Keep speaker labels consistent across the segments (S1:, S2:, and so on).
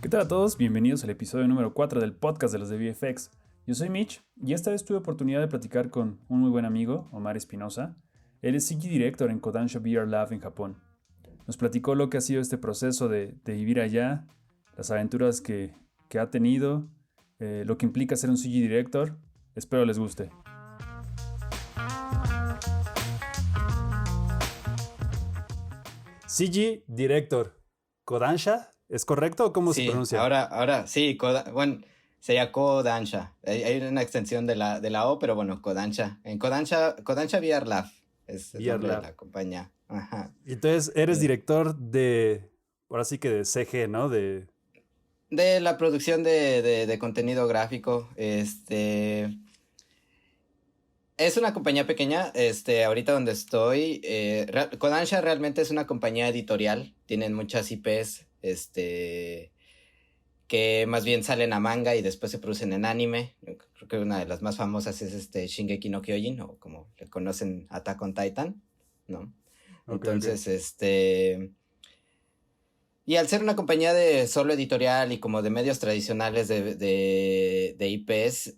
S1: ¿Qué tal a todos? Bienvenidos al episodio número 4 del podcast de los de VFX. Yo soy Mitch y esta vez tuve oportunidad de platicar con un muy buen amigo, Omar Espinosa. Él es CG Director en Kodansha VR Lab en Japón. Nos platicó lo que ha sido este proceso de vivir allá, las aventuras que ha tenido, lo que implica ser un CG Director. Espero les guste. CG Director, ¿Kodansha? ¿Es correcto o cómo se
S2: Sí,
S1: pronuncia?
S2: ahora sí, bueno, sería Kodansha. Hay una extensión de la O, pero bueno, Kodansha. En Kodansha VR Lab es el
S1: VR
S2: nombre de
S1: Lab.
S2: la compañía. Ajá.
S1: Y entonces eres
S2: Eh,
S1: director ahora sí que de CG, ¿no?
S2: de la producción de contenido gráfico, es una compañía pequeña, ahorita donde estoy, Kodansha realmente es una compañía editorial, tienen muchas IPs, que más bien salen a manga y después se producen en anime. Creo que una de las más famosas es Shingeki no Kyojin, o como le conocen, Attack on Titan, ¿no?
S1: Ok, ok.
S2: Entonces, y al ser una compañía de solo editorial y como de medios tradicionales de IPs,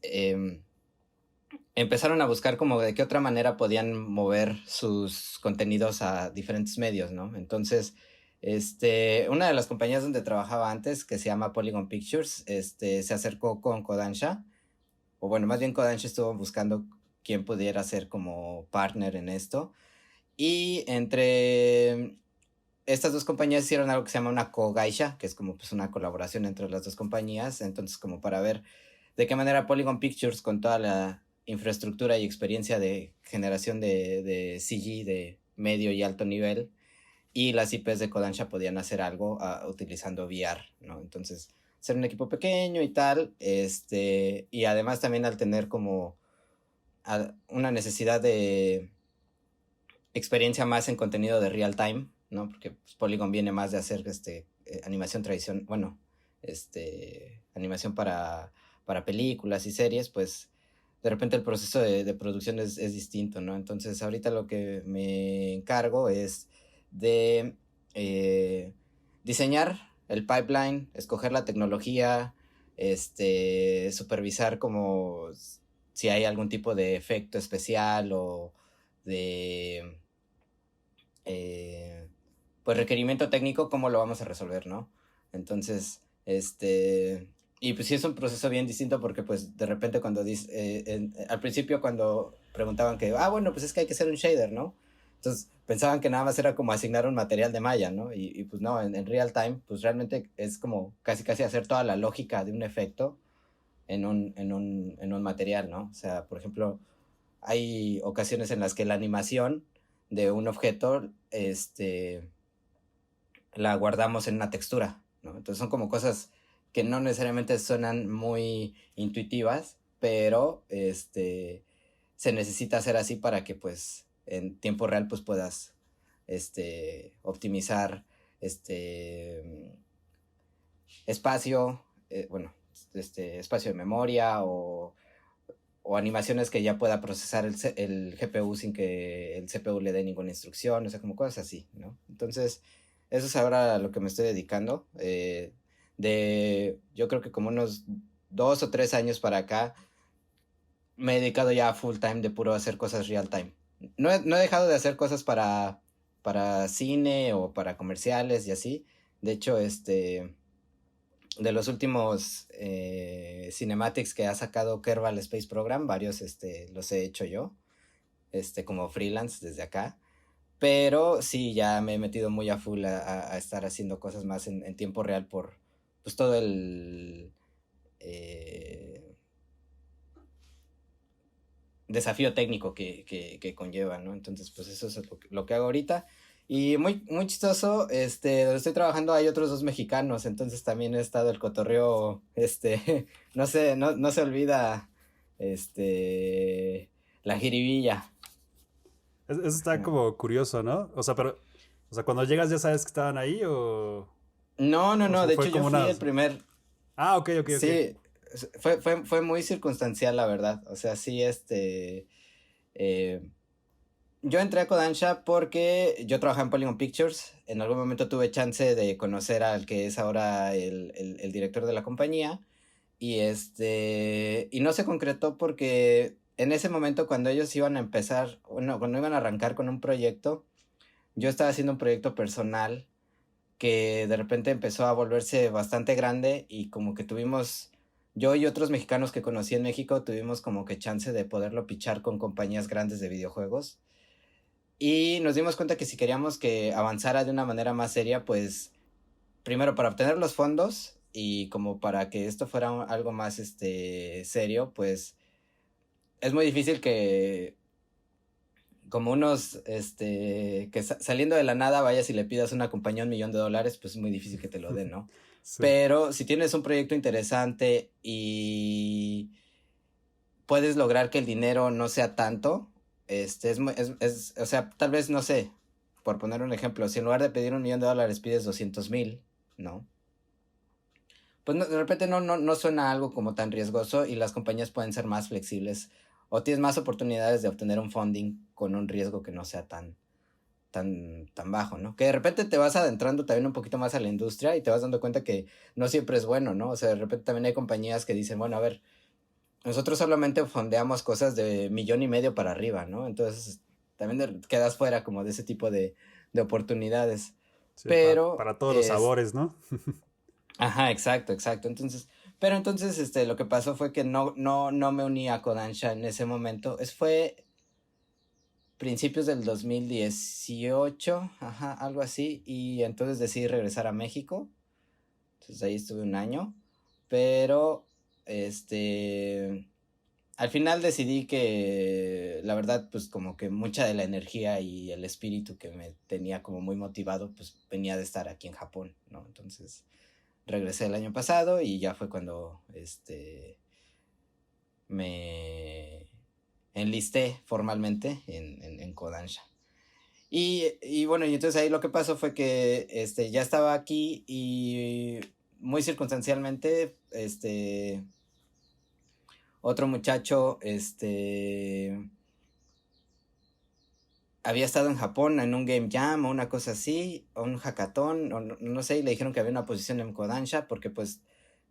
S2: empezaron a buscar como de qué otra manera podían mover sus contenidos a diferentes medios, ¿no? Entonces, una de las compañías donde trabajaba antes, que se llama Polygon Pictures, se acercó con Kodansha, o bueno, más bien Kodansha estuvo buscando quién pudiera ser como partner en esto, y entre estas dos compañías hicieron algo que se llama una Kogaisha, que es como pues una colaboración entre las dos compañías, entonces como para ver de qué manera Polygon Pictures, con toda la infraestructura y experiencia de generación de CG de medio y alto nivel, y las IPs de Kodansha podían hacer algo utilizando VR, ¿no? Entonces, ser un equipo pequeño y tal, y además también al tener como una necesidad de experiencia más en contenido de real time, ¿no? Porque pues, Polygon viene más de hacer animación tradición, bueno, animación para películas y series, pues de repente el proceso de producción es distinto, ¿no? Entonces ahorita lo que me encargo es de diseñar el pipeline, escoger la tecnología, supervisar como si hay algún tipo de efecto especial o de pues requerimiento técnico, cómo lo vamos a resolver, ¿no? Entonces, y pues sí es un proceso bien distinto porque pues de repente cuando al principio cuando preguntaban que, bueno, pues es que hay que hacer un shader, ¿no? Entonces pensaban que nada más era como asignar un material de malla, ¿no? Y pues no, en real time, pues realmente es como casi hacer toda la lógica de un efecto en un material, ¿no? O sea, por ejemplo, hay ocasiones en las que la animación de un objeto, la guardamos en una textura, ¿no? Entonces son como cosas que no necesariamente suenan muy intuitivas, pero se necesita hacer así para que pues en tiempo real pues puedas optimizar espacio, bueno, espacio de memoria o animaciones que ya pueda procesar el GPU sin que el CPU le dé ninguna instrucción, o sea, como cosas así, ¿no? Entonces, eso es ahora a lo que me estoy dedicando. Yo creo que como unos 2 o 3 años para acá, me he dedicado ya a full time de puro hacer cosas real time. No he dejado de hacer cosas para cine o para comerciales y así. De hecho, de los últimos cinematics que ha sacado Kerbal Space Program, varios los he hecho yo, como freelance desde acá. Pero sí, ya me he metido muy a full a estar haciendo cosas más en tiempo real por pues todo el desafío técnico que conlleva, ¿no? Entonces, pues eso es lo que hago ahorita. Y muy, muy chistoso, donde estoy trabajando hay otros dos mexicanos, entonces también he estado el cotorreo, no se olvida, la jiribilla.
S1: Eso está como curioso, ¿no? O sea, cuando llegas ya sabes que estaban ahí
S2: No, no,
S1: o
S2: no, de hecho
S1: fue
S2: yo
S1: como
S2: fui
S1: una...
S2: el primer,
S1: Ah, ok, ok, ok.
S2: sí, fue muy circunstancial, la verdad, o sea, sí, eh, Yo entré a Kodansha porque yo trabajaba en Polygon Pictures. En algún momento tuve chance de conocer al que es ahora el director de la compañía. Y no se concretó porque en ese momento cuando ellos iban a empezar, bueno, cuando iban a arrancar con un proyecto, yo estaba haciendo un proyecto personal que de repente empezó a volverse bastante grande y como que tuvimos, yo y otros mexicanos que conocí en México, tuvimos como que chance de poderlo pichar con compañías grandes de videojuegos. Y nos dimos cuenta que si queríamos que avanzara de una manera más seria, pues primero para obtener los fondos y como para que esto fuera algo más serio, pues es muy difícil que como unos que saliendo de la nada vayas y le pidas a una compañía $1 millón, pues es muy difícil que te lo den, ¿no?
S1: Sí,
S2: Pero si tienes un proyecto interesante y puedes lograr que el dinero no sea tanto, o sea, tal vez, no sé, por poner un ejemplo, si en lugar de pedir $1 millón pides 200,000, ¿no? Pues de repente no suena algo como tan riesgoso y las compañías pueden ser más flexibles o tienes más oportunidades de obtener un funding con un riesgo que no sea tan bajo, ¿no? Que de repente te vas adentrando también un poquito más a la industria y te vas dando cuenta que no siempre es bueno, ¿no? O sea, de repente también hay compañías que dicen, bueno, a ver, nosotros solamente fondeamos cosas de 1,5 millones para arriba, ¿no? Entonces también quedas fuera como de ese tipo de oportunidades.
S1: sí,
S2: Pero
S1: para todos los sabores, ¿no?
S2: ajá, exacto, exacto. Entonces, lo que pasó fue que no me uní a Kodansha en ese momento. Fue principios del 2018, ajá, algo así. Y entonces decidí regresar a México. Entonces ahí estuve un año. Pero, al final decidí que, la verdad, pues como que mucha de la energía y el espíritu que me tenía como muy motivado, pues venía de estar aquí en Japón, ¿no? Entonces regresé el año pasado y ya fue cuando me enlisté formalmente en Kodansha. Y bueno, y entonces ahí lo que pasó fue que ya estaba aquí y muy circunstancialmente, otro muchacho, había estado en Japón en un game jam o una cosa así, o un hackathon, o no sé, y le dijeron que había una posición en Kodansha, porque pues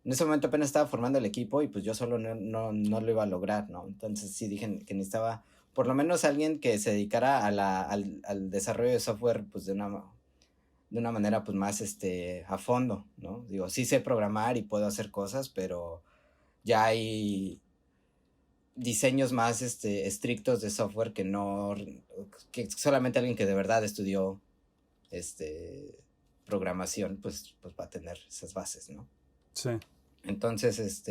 S2: en ese momento apenas estaba formando el equipo y pues yo solo no lo iba a lograr, ¿no? Entonces sí dije que necesitaba por lo menos alguien que se dedicara al desarrollo de software pues de una manera pues más a fondo, ¿no? Digo, sí sé programar y puedo hacer cosas, pero ya hay diseños más estrictos de software que solamente alguien que de verdad estudió este programación pues va a tener esas bases, ¿no?
S1: Sí.
S2: Entonces,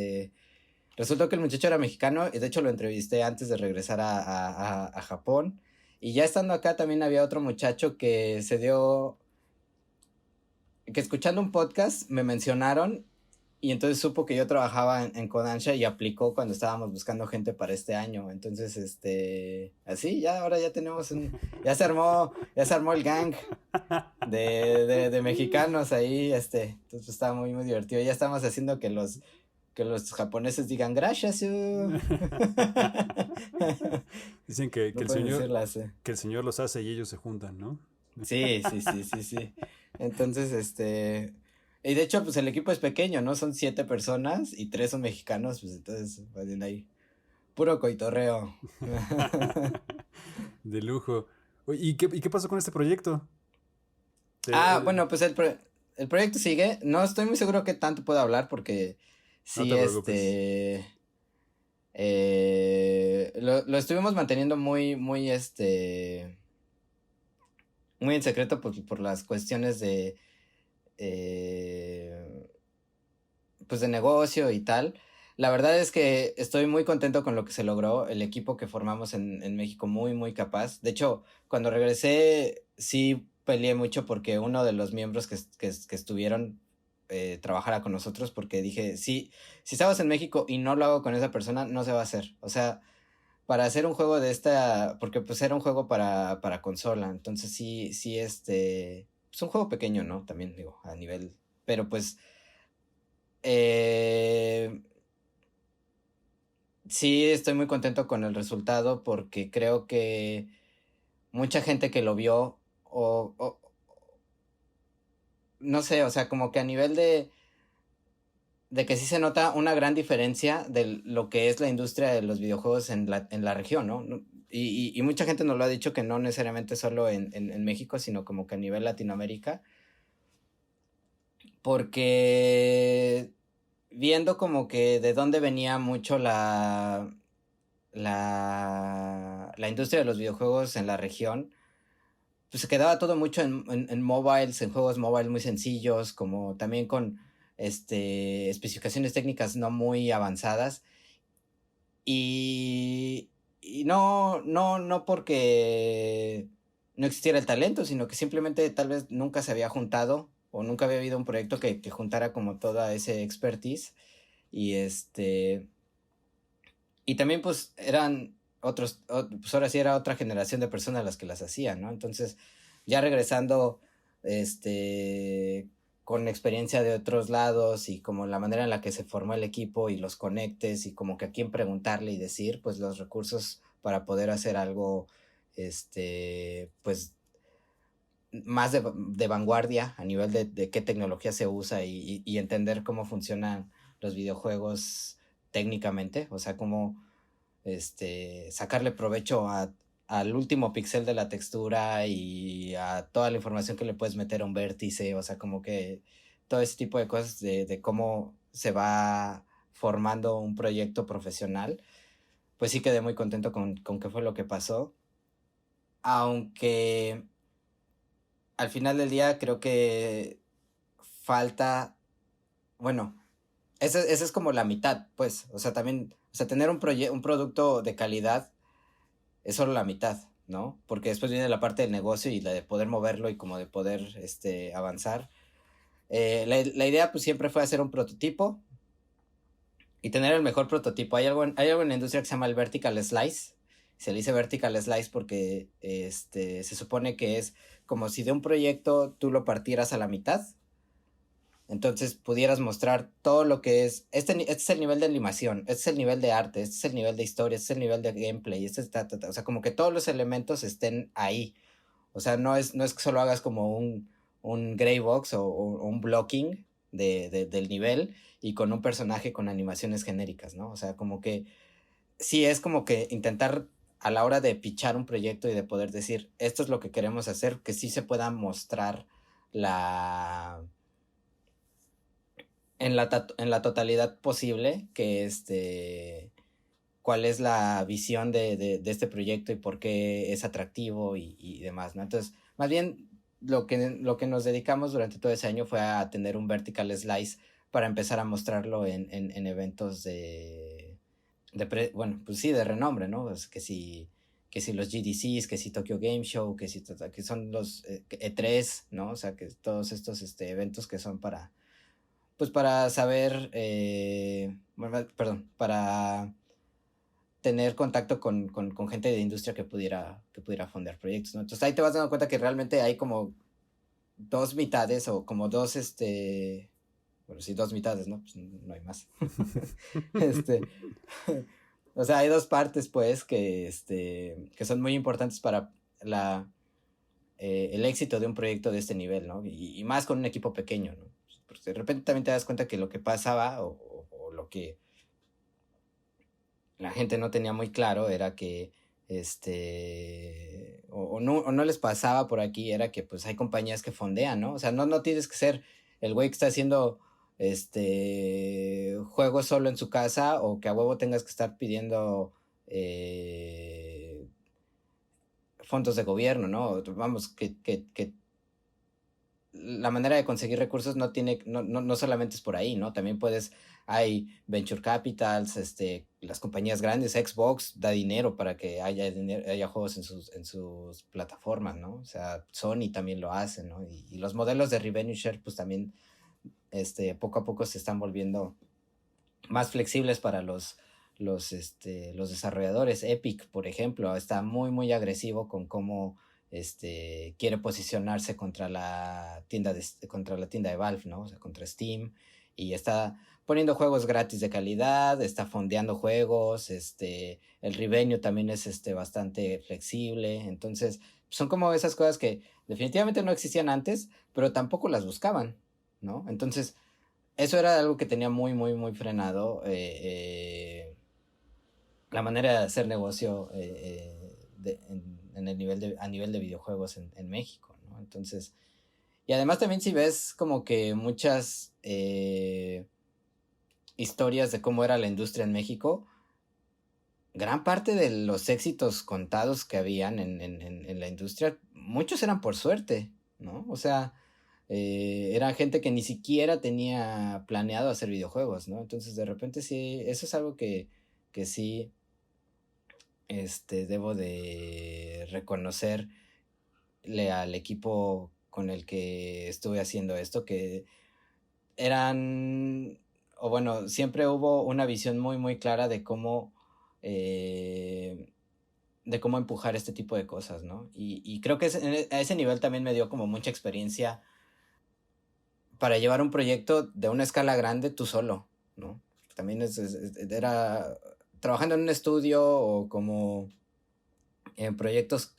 S2: resultó que el muchacho era mexicano y de hecho lo entrevisté antes de regresar a Japón. Y ya estando acá también había otro muchacho que escuchando un podcast me mencionaron y entonces supo que yo trabajaba en Kodansha y aplicó cuando estábamos buscando gente para este año. Entonces, así, ya, ahora ya tenemos ya se armó el gang de mexicanos ahí, entonces está muy, muy divertido. Ya estamos haciendo que los japoneses digan gracias.
S1: Dicen que,
S2: No pueden decirlas.
S1: que el Señor los hace y ellos se juntan, ¿no?
S2: Sí, sí, sí, sí, sí. Entonces, y de hecho, pues el equipo es pequeño, ¿no? Son 7 personas y 3 son mexicanos, pues entonces, pues ahí, puro coitorreo.
S1: De lujo. Oye, ¿y qué pasó con este proyecto? Te-
S2: Bueno, pues el proyecto sigue. No estoy muy seguro qué tanto puedo hablar porque
S1: no
S2: sí,
S1: te preocupes.
S2: lo estuvimos manteniendo muy, muy, muy en secreto por las cuestiones eh, pues de negocio y tal. La verdad es que estoy muy contento con lo que se logró, el equipo que formamos en México, muy, muy capaz. De hecho, cuando regresé, sí peleé mucho porque uno de los miembros que estuvieron trabajara con nosotros, porque dije, sí, si estamos en México y no lo hago con esa persona, no se va a hacer. O sea, para hacer un juego de porque pues era un juego para consola, entonces sí, sí, es un juego pequeño, ¿no? También digo, a nivel, pero pues eh, sí, estoy muy contento con el resultado porque creo que mucha gente que lo vio, o no sé, o sea, como que a nivel de que sí se nota una gran diferencia de lo que es la industria de los videojuegos en la región, ¿no? Y mucha gente nos lo ha dicho que no necesariamente solo en México, sino como que a nivel Latinoamérica, porque viendo como que de dónde venía mucho la industria de los videojuegos en la región, pues se quedaba todo mucho en mobiles, en juegos mobile muy sencillos, como también con especificaciones técnicas no muy avanzadas. Y, y no porque no existiera el talento, sino que simplemente tal vez nunca se había juntado o nunca había habido un proyecto que juntara como toda ese expertise. Y y también pues eran pues ahora sí era otra generación de personas las que las hacían, ¿no? Entonces, ya regresando, este, con experiencia de otros lados y como la manera en la que se formó el equipo y los conectes y como que a quién preguntarle y decir, pues los recursos para poder hacer algo, pues más de vanguardia a nivel de qué tecnología se usa y entender cómo funcionan los videojuegos técnicamente, o sea, cómo sacarle provecho al último píxel de la textura y a toda la información que le puedes meter a un vértice, o sea, como que todo ese tipo de cosas de cómo se va formando un proyecto profesional, pues sí quedé muy contento con qué fue lo que pasó, aunque al final del día creo que falta, bueno, esa es como la mitad, pues, o sea, también, o sea, tener un producto de calidad es solo la mitad, ¿no? Porque después viene la parte del negocio y la de poder moverlo y como de poder avanzar. La idea pues siempre fue hacer un prototipo y tener el mejor prototipo. Hay algo en la industria que se llama el vertical slice. Se le dice vertical slice porque se supone que es como si de un proyecto tú lo partieras a la mitad. Entonces pudieras mostrar todo lo que es. Este es el nivel de animación, este es el nivel de arte, este es el nivel de historia, este es el nivel de gameplay, o sea, como que todos los elementos estén ahí. O sea, no es que solo hagas como un gray box o un blocking del nivel y con un personaje con animaciones genéricas, ¿no? O sea, como que sí es como que intentar a la hora de pitchar un proyecto y de poder decir, esto es lo que queremos hacer, que sí se pueda mostrar la en la totalidad posible que cuál es la visión de este proyecto y por qué es atractivo y demás, ¿no? Entonces, más bien lo que nos dedicamos durante todo ese año fue a tener un vertical slice para empezar a mostrarlo en eventos bueno, pues sí, de renombre, ¿no? Pues que si los GDCs, que si Tokyo Game Show, que son los E3, ¿no? O sea, que todos estos eventos que son pues para saber, bueno, perdón, para tener contacto con gente de industria que pudiera fondear proyectos, ¿no? Entonces ahí te vas dando cuenta que realmente hay como dos mitades o como dos, bueno, sí, dos mitades, ¿no? Pues no hay más. este, o sea, hay dos partes, pues, que son muy importantes para el éxito de un proyecto de este nivel, ¿no? Y más con un equipo pequeño, ¿no? Porque de repente también te das cuenta que lo que pasaba o lo que la gente no tenía muy claro era que o no les pasaba por aquí, era que pues hay compañías que fondean, ¿no? O sea, no tienes que ser el güey que está haciendo juegos solo en su casa o que a huevo tengas que estar pidiendo fondos de gobierno, ¿no? Vamos, que la manera de conseguir recursos no solamente es por ahí, ¿no? También hay venture capitals, las compañías grandes, Xbox da dinero para que haya juegos en sus plataformas, ¿no? O sea, Sony también lo hace, ¿no? Y los modelos de revenue share, pues también, poco a poco se están volviendo más flexibles para los desarrolladores. Epic, por ejemplo, está muy agresivo con cómo quiere posicionarse contra la tienda de Valve, ¿no? O sea, contra Steam, y está poniendo juegos gratis de calidad, está fondeando juegos, el revenue también es bastante flexible, entonces son como esas cosas que definitivamente no existían antes, pero tampoco las buscaban, ¿no? Entonces, eso era algo que tenía muy, muy, muy frenado la manera de hacer negocio en el nivel a nivel de videojuegos en México, ¿no? Entonces, y además también si ves como que muchas historias de cómo era la industria en México, gran parte de los éxitos contados que habían en la industria, muchos eran por suerte, ¿no? O sea, era gente que ni siquiera tenía planeado hacer videojuegos, ¿no? Entonces de repente sí, eso es algo que sí, debo de reconocerle al equipo con el que estuve haciendo esto, que eran, o bueno, siempre hubo una visión muy, muy clara de cómo empujar este tipo de cosas, ¿no? Y creo que a ese nivel también me dio como mucha experiencia para llevar un proyecto de una escala grande tú solo, ¿no? También era trabajando en un estudio o como en proyectos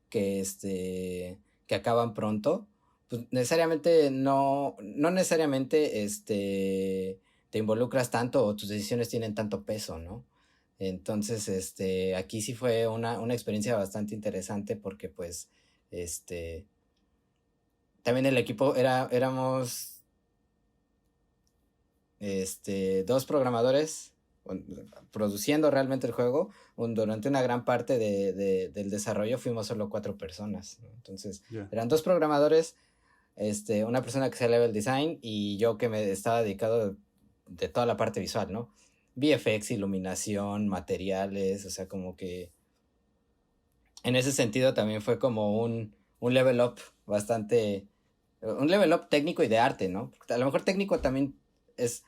S2: que acaban pronto, pues necesariamente no necesariamente te involucras tanto o tus decisiones tienen tanto peso, ¿no? Entonces, aquí sí fue una experiencia bastante interesante porque pues, también el equipo éramos, dos programadores produciendo realmente el juego. Durante una gran parte del desarrollo fuimos solo 4 personas, ¿no? Entonces, eran 2 programadores, una persona que hacía level design y yo que me estaba dedicado de toda la parte visual, ¿no? VFX, iluminación, materiales, o sea, como que en ese sentido también fue como un level up bastante, un level up técnico y de arte, ¿no? A lo mejor técnico también es,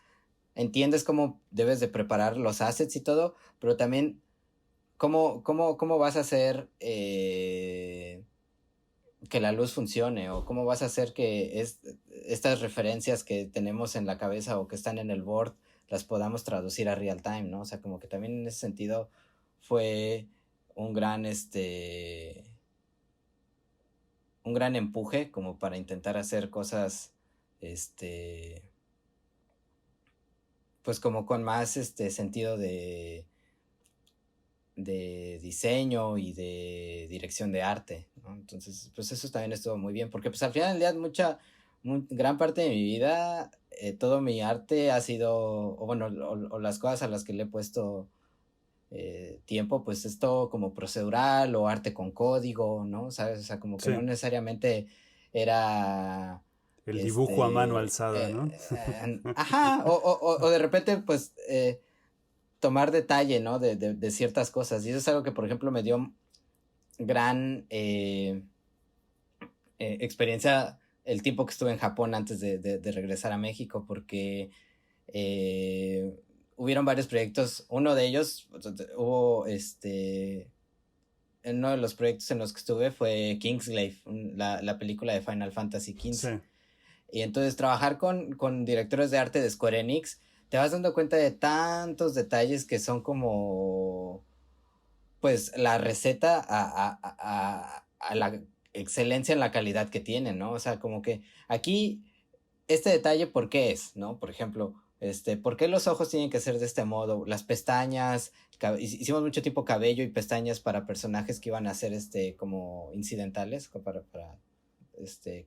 S2: entiendes cómo debes de preparar los assets y todo, pero también cómo vas a hacer que la luz funcione o cómo vas a hacer que estas referencias que tenemos en la cabeza o que están en el board las podamos traducir a real time, ¿no? O sea, como que también en ese sentido fue un gran, un gran empuje como para intentar hacer cosas, pues como con más, sentido de diseño y de dirección de arte, ¿no? Entonces, pues eso también estuvo muy bien, porque pues al final del día gran parte de mi vida, todo mi arte ha sido, o bueno, o las cosas a las que le he puesto tiempo, pues es todo como procedural o arte con código, ¿no? ¿Sabes? O sea, como que
S1: Sí.
S2: no necesariamente era
S1: El dibujo a mano alzada, ¿no?
S2: ajá, o de repente, pues, tomar detalle, ¿no? De ciertas cosas. Y eso es algo que, por ejemplo, me dio gran experiencia el tiempo que estuve en Japón antes de regresar a México, porque hubieron varios proyectos. Uno de ellos, hubo uno de los proyectos en los que estuve fue Kingsglaive, la película de Final Fantasy XV.
S1: Sí.
S2: Y entonces trabajar con directores de arte de Square Enix, te vas dando cuenta de tantos detalles que son como, pues, la receta a la excelencia en la calidad que tienen, ¿no? O sea, como que aquí, este detalle, ¿por qué es, no? Por ejemplo, ¿por qué los ojos tienen que ser de este modo? Las pestañas, hicimos mucho tiempo cabello y pestañas para personajes que iban a ser, como incidentales, para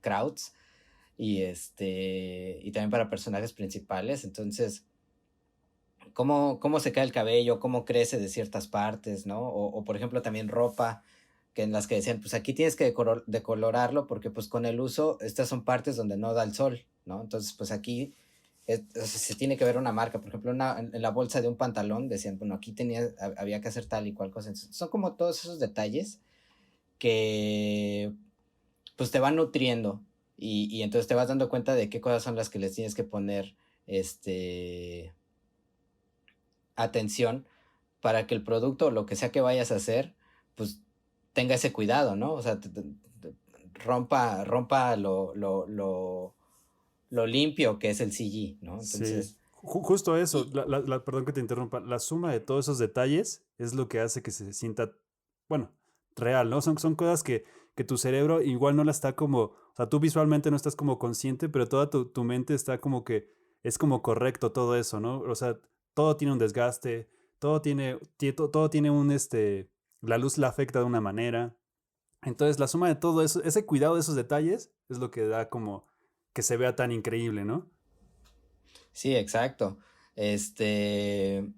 S2: crowds y también para personajes principales. Entonces, cómo se cae el cabello, cómo crece de ciertas partes, ¿no? O por ejemplo también ropa, que en las que decían, pues aquí tienes que decolorarlo porque pues con el uso estas son partes donde no da el sol, ¿no? Entonces pues aquí o sea, se tiene que ver una marca, por ejemplo en la bolsa de un pantalón decían, bueno, aquí había que hacer tal y cual cosa. Entonces, son como todos esos detalles que pues te van nutriendo y entonces te vas dando cuenta de qué cosas son las que les tienes que poner atención para que el producto o lo que sea que vayas a hacer, pues tenga ese cuidado, ¿no? O sea, rompa lo limpio que es el CG, ¿no?
S1: Sí.
S2: Entonces,
S1: Justo eso,
S2: y,
S1: perdón que te interrumpa, la suma de todos esos detalles es lo que hace que se sienta, bueno, real, ¿no? Son cosas que que tu cerebro igual no la está como, o sea, tú visualmente no estás como consciente, pero toda tu mente está como que es como correcto todo eso, ¿no? O sea, todo tiene un desgaste, todo tiene la luz la afecta de una manera. Entonces, la suma de todo eso, ese cuidado de esos detalles es lo que da como que se vea tan increíble, ¿no?
S2: Sí, exacto. Este,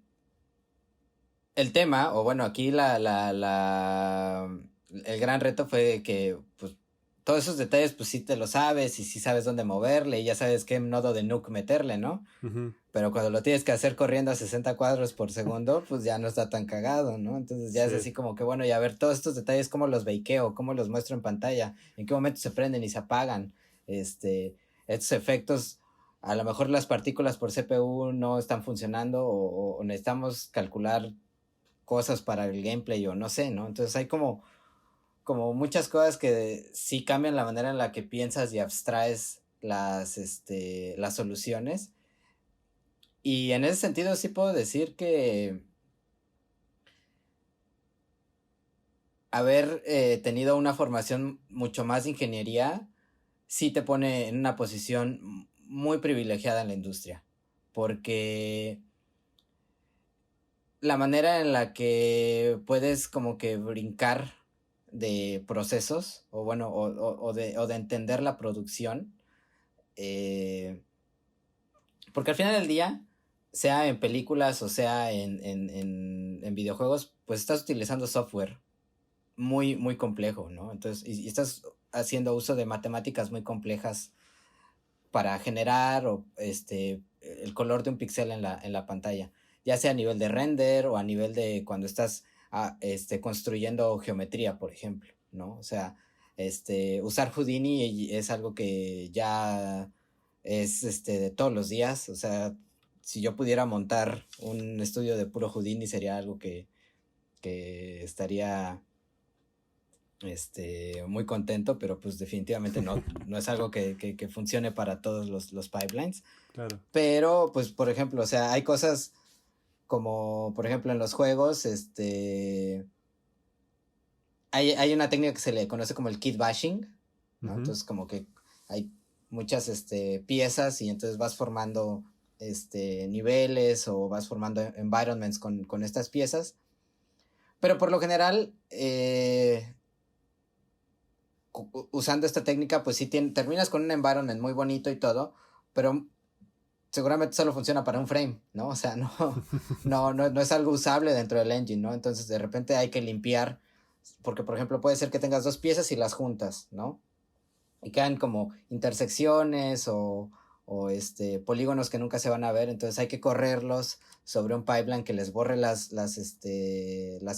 S2: el tema, o bueno, aquí el gran reto fue que, pues, todos esos detalles, pues sí te lo sabes y sí sabes dónde moverle y ya sabes qué nodo de nuke meterle, ¿no?
S1: Ujú.
S2: Pero cuando lo tienes que hacer corriendo a 60 cuadros por segundo, pues ya no está tan cagado, ¿no? Entonces ya es
S1: Sí.
S2: así como que, bueno, y a ver todos estos detalles, cómo los bakeo, cómo los muestro en pantalla, en qué momento se prenden y se apagan, estos efectos, a lo mejor las partículas por CPU no están funcionando o necesitamos calcular cosas para el gameplay o no sé, ¿no? Entonces hay como muchas cosas que sí cambian la manera en la que piensas y abstraes las soluciones. Y en ese sentido sí puedo decir que haber tenido una formación mucho más de ingeniería sí te pone en una posición muy privilegiada en la industria. Porque la manera en la que puedes como que brincar de procesos, o bueno, o de entender la producción, eh, porque al final del día, sea en películas o sea en videojuegos, pues estás utilizando software muy, muy complejo, ¿no? Entonces, y estás haciendo uso de matemáticas muy complejas para generar el color de un píxel en la pantalla, ya sea a nivel de render o a nivel de cuando estás construyendo geometría, por ejemplo, ¿no? O sea, usar Houdini es algo que ya es de todos los días, o sea, si yo pudiera montar un estudio de puro Houdini sería algo que estaría muy contento, pero pues definitivamente no es algo que funcione para todos los pipelines.
S1: Claro.
S2: Pero, pues, por ejemplo, o sea, hay cosas como, por ejemplo, en los juegos, hay una técnica que se le conoce como el kit bashing, ¿no?
S1: Ujú.
S2: Entonces, como que hay muchas, piezas y entonces vas formando, niveles o vas formando environments con estas piezas. Pero por lo general, usando esta técnica, pues sí terminas con un environment muy bonito y todo, pero seguramente solo funciona para un frame, ¿no? O sea, no es algo usable dentro del engine, ¿no? Entonces de repente hay que limpiar, porque por ejemplo puede ser que tengas dos piezas y las juntas, ¿no? Y quedan como intersecciones o polígonos que nunca se van a ver, entonces hay que correrlos sobre un pipeline que les borre las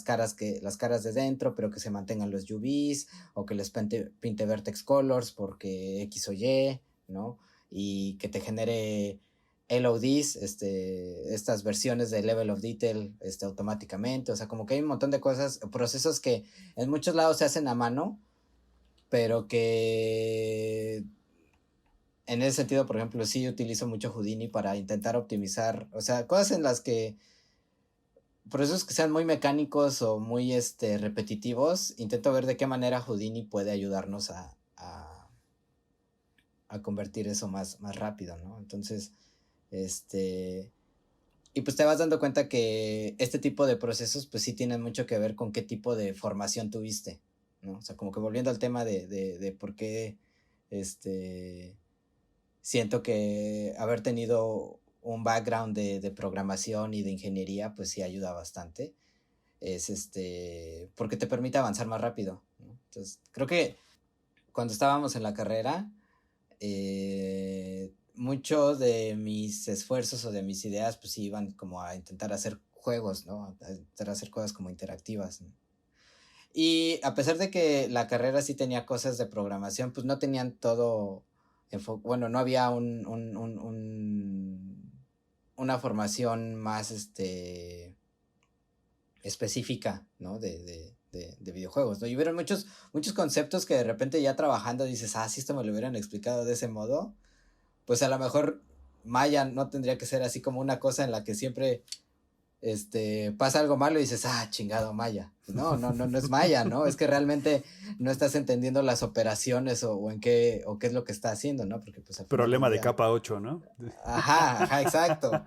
S2: caras de dentro, pero que se mantengan los UVs, o que les pinte vertex colors porque X o Y, ¿no? Y que te genere LODs, estas versiones de level of detail, automáticamente, o sea, como que hay un montón de cosas, procesos que en muchos lados se hacen a mano, pero que en ese sentido, por ejemplo, sí utilizo mucho Houdini para intentar optimizar, o sea, cosas en las que procesos que sean muy mecánicos o muy repetitivos, intento ver de qué manera Houdini puede ayudarnos a convertir eso más rápido, ¿no? Entonces, y pues te vas dando cuenta que este tipo de procesos pues sí tienen mucho que ver con qué tipo de formación tuviste, ¿no? O sea, como que volviendo al tema de por qué siento que haber tenido un background de programación y de ingeniería pues sí ayuda bastante. Es porque te permite avanzar más rápido, ¿no? Entonces, creo que cuando estábamos en la carrera, muchos de mis esfuerzos o de mis ideas pues iban como a intentar hacer juegos, ¿no? A intentar hacer cosas como interactivas, ¿no? Y a pesar de que la carrera sí tenía cosas de programación, pues no tenían todo, bueno, no había una formación más específica, ¿no? De videojuegos, ¿no? Y hubieron muchos conceptos que de repente ya trabajando dices, si esto me lo hubieran explicado de ese modo, pues a lo mejor Maya no tendría que ser así como una cosa en la que siempre pasa algo malo y dices, chingado, Maya. No es Maya, ¿no? Es que realmente no estás entendiendo las operaciones o qué es lo que está haciendo, ¿no? Porque pues al final
S1: Problema
S2: del
S1: de
S2: día...
S1: capa 8, ¿no?
S2: Ajá, exacto.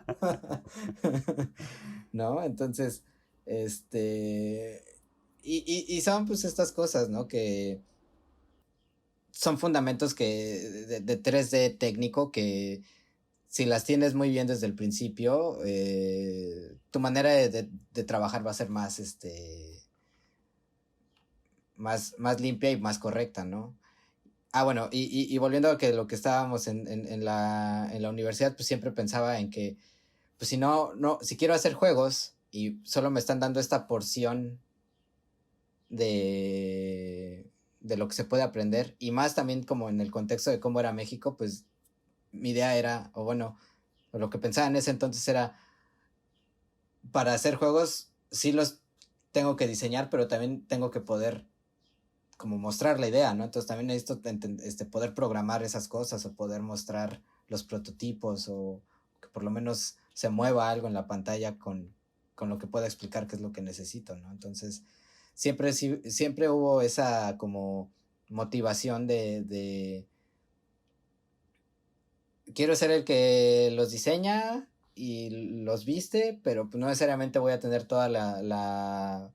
S2: ¿No? Entonces, y son pues estas cosas, ¿no? Que son fundamentos de 3D técnico que si las tienes muy bien desde el principio, tu manera de trabajar va a ser más, más limpia y más correcta, ¿no? Bueno, y volviendo a que lo que estábamos en la universidad, pues siempre pensaba en que, pues si quiero hacer juegos y solo me están dando esta porción de lo que se puede aprender, y más también como en el contexto de cómo era México, pues mi idea era, o bueno, lo que pensaba en ese entonces era, para hacer juegos, sí los tengo que diseñar, pero también tengo que poder como mostrar la idea, ¿no? Entonces también necesito poder programar esas cosas o poder mostrar los prototipos o que por lo menos se mueva algo en la pantalla con lo que pueda explicar qué es lo que necesito, ¿no? Entonces siempre hubo esa como motivación de quiero ser el que los diseña y los viste, pero no necesariamente voy a tener toda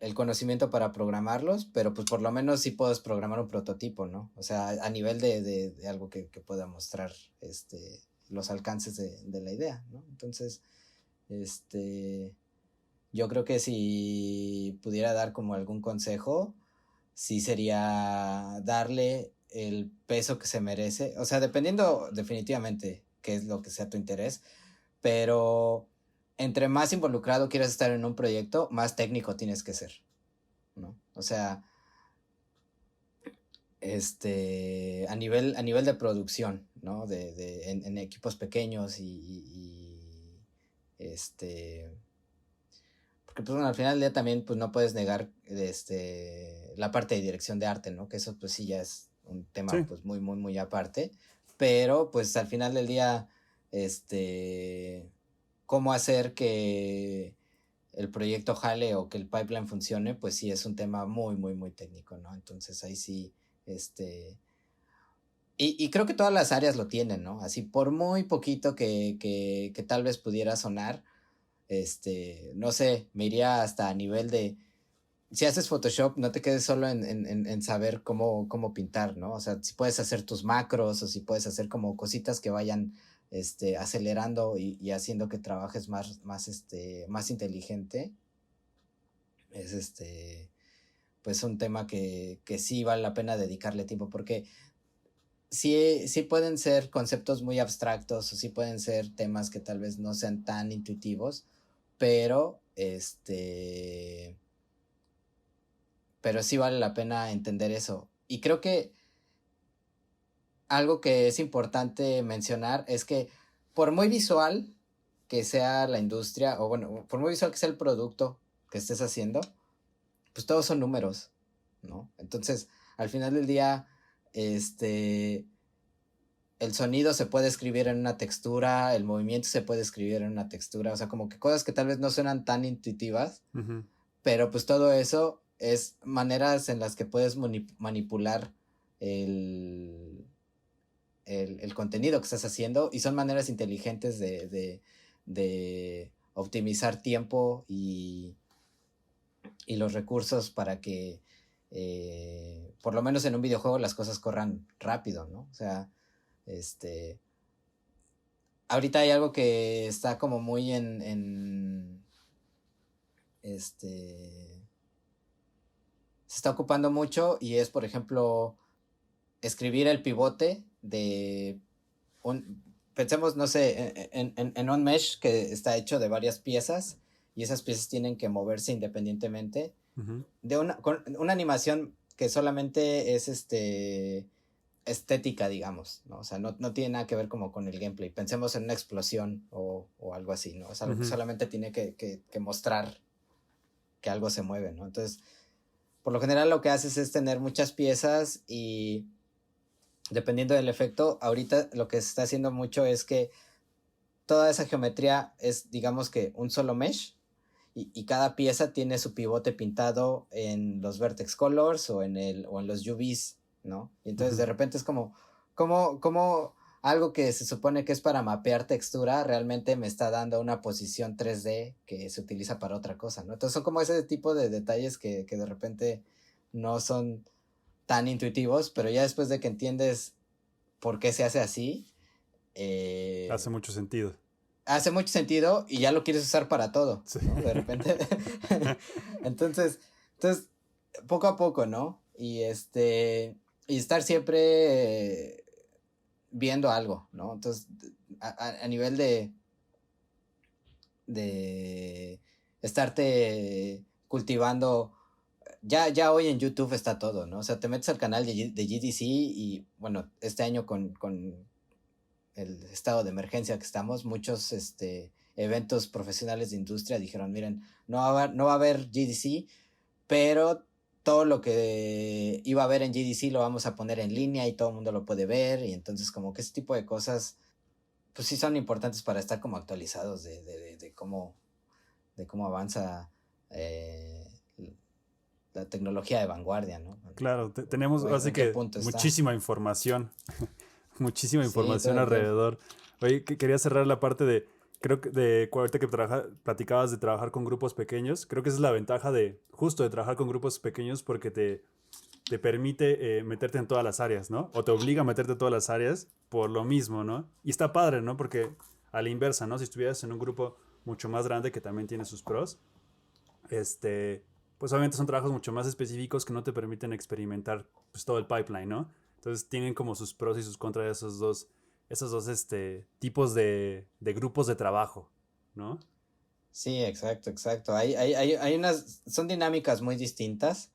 S2: el conocimiento para programarlos, pero pues por lo menos sí puedes programar un prototipo, ¿no? O sea, a nivel de algo que pueda mostrar los alcances de la idea, ¿no? Entonces, yo creo que si pudiera dar como algún consejo, sí sería darle el peso que se merece, o sea, dependiendo definitivamente qué es lo que sea tu interés, pero entre más involucrado quieres estar en un proyecto, más técnico tienes que ser, ¿no? O sea, a nivel de producción, ¿no? En equipos pequeños porque pues bueno, al final del día también pues no puedes negar la parte de dirección de arte, ¿no? Que eso pues sí ya es un tema
S1: Sí.
S2: pues muy, muy, muy aparte, pero pues al final del día, cómo hacer que el proyecto jale o que el pipeline funcione, pues sí es un tema muy, muy, muy técnico, ¿no? Entonces ahí sí, y creo que todas las áreas lo tienen, ¿no? Así por muy poquito que tal vez pudiera sonar, no sé, me iría hasta a nivel de, si haces Photoshop, no te quedes solo en saber cómo pintar, ¿no? O sea, si puedes hacer tus macros o si puedes hacer como cositas que vayan, acelerando y haciendo que trabajes más inteligente, es pues un tema que sí vale la pena dedicarle tiempo, porque sí pueden ser conceptos muy abstractos o sí pueden ser temas que tal vez no sean tan intuitivos, pero pero sí vale la pena entender eso. Y creo que algo que es importante mencionar es que por muy visual que sea la industria, o bueno, por muy visual que sea el producto que estés haciendo, pues todos son números, ¿no? Entonces, al final del día, el sonido se puede escribir en una textura, el movimiento se puede escribir en una textura, o sea, como que cosas que tal vez no suenan tan intuitivas,
S1: Ujú.
S2: pero pues todo eso es maneras en las que puedes manipular el, el contenido que estás haciendo y son maneras inteligentes de optimizar tiempo y los recursos para que por lo menos en un videojuego las cosas corran rápido, ¿no? O sea, este, ahorita hay algo que está como muy se está ocupando mucho y es, por ejemplo, escribir el pivote de pensemos, no sé, en un mesh que está hecho de varias piezas y esas piezas tienen que moverse independientemente
S1: Ujú.
S2: con una animación que solamente es estética, digamos, ¿no? O sea, no tiene nada que ver como con el gameplay. Pensemos en una explosión o algo así, ¿no? Es algo que
S1: Ujú.
S2: solamente tiene que mostrar que algo se mueve, ¿no? Entonces, por lo general lo que haces es tener muchas piezas y dependiendo del efecto, ahorita lo que se está haciendo mucho es que toda esa geometría es, digamos que un solo mesh, y cada pieza tiene su pivote pintado en los vertex colors o en los UVs, ¿no? Y entonces de repente es como algo que se supone que es para mapear textura, realmente me está dando una posición 3D que se utiliza para otra cosa, ¿no? Entonces son como ese tipo de detalles que de repente no son tan intuitivos, pero ya después de que entiendes por qué se hace así,
S1: Hace mucho sentido.
S2: hace mucho sentido y ya lo quieres usar para todo,
S1: Sí.
S2: ¿no? De repente. entonces, poco a poco, ¿no? Y estar siempre viendo algo, ¿no? Entonces, a nivel de estarte cultivando, ya hoy en YouTube está todo, ¿no? O sea, te metes al canal de GDC y, bueno, este año con el estado de emergencia que estamos, muchos eventos profesionales de industria dijeron, miren, no va a haber GDC, pero todo lo que iba a haber en GDC lo vamos a poner en línea y todo el mundo lo puede ver, y entonces como que ese tipo de cosas, pues sí son importantes para estar como actualizados de cómo avanza la tecnología de vanguardia, ¿no?
S1: Claro, tenemos así
S2: ¿En qué
S1: que
S2: punto está?
S1: muchísima información, muchísima información
S2: todo el tiempo.
S1: alrededor. Oye, quería cerrar la parte de, creo que ahorita que platicabas de trabajar con grupos pequeños, creo que esa es la ventaja justo de trabajar con grupos pequeños porque te permite meterte en todas las áreas, ¿no? O te obliga a meterte en todas las áreas por lo mismo, ¿no? Y está padre, ¿no? Porque a la inversa, ¿no? Si estuvieras en un grupo mucho más grande que también tiene sus pros, pues obviamente son trabajos mucho más específicos que no te permiten experimentar pues, todo el pipeline, ¿no? Entonces tienen como sus pros y sus contras esos dos tipos de grupos de trabajo, ¿no?
S2: Sí, exacto. Hay son dinámicas muy distintas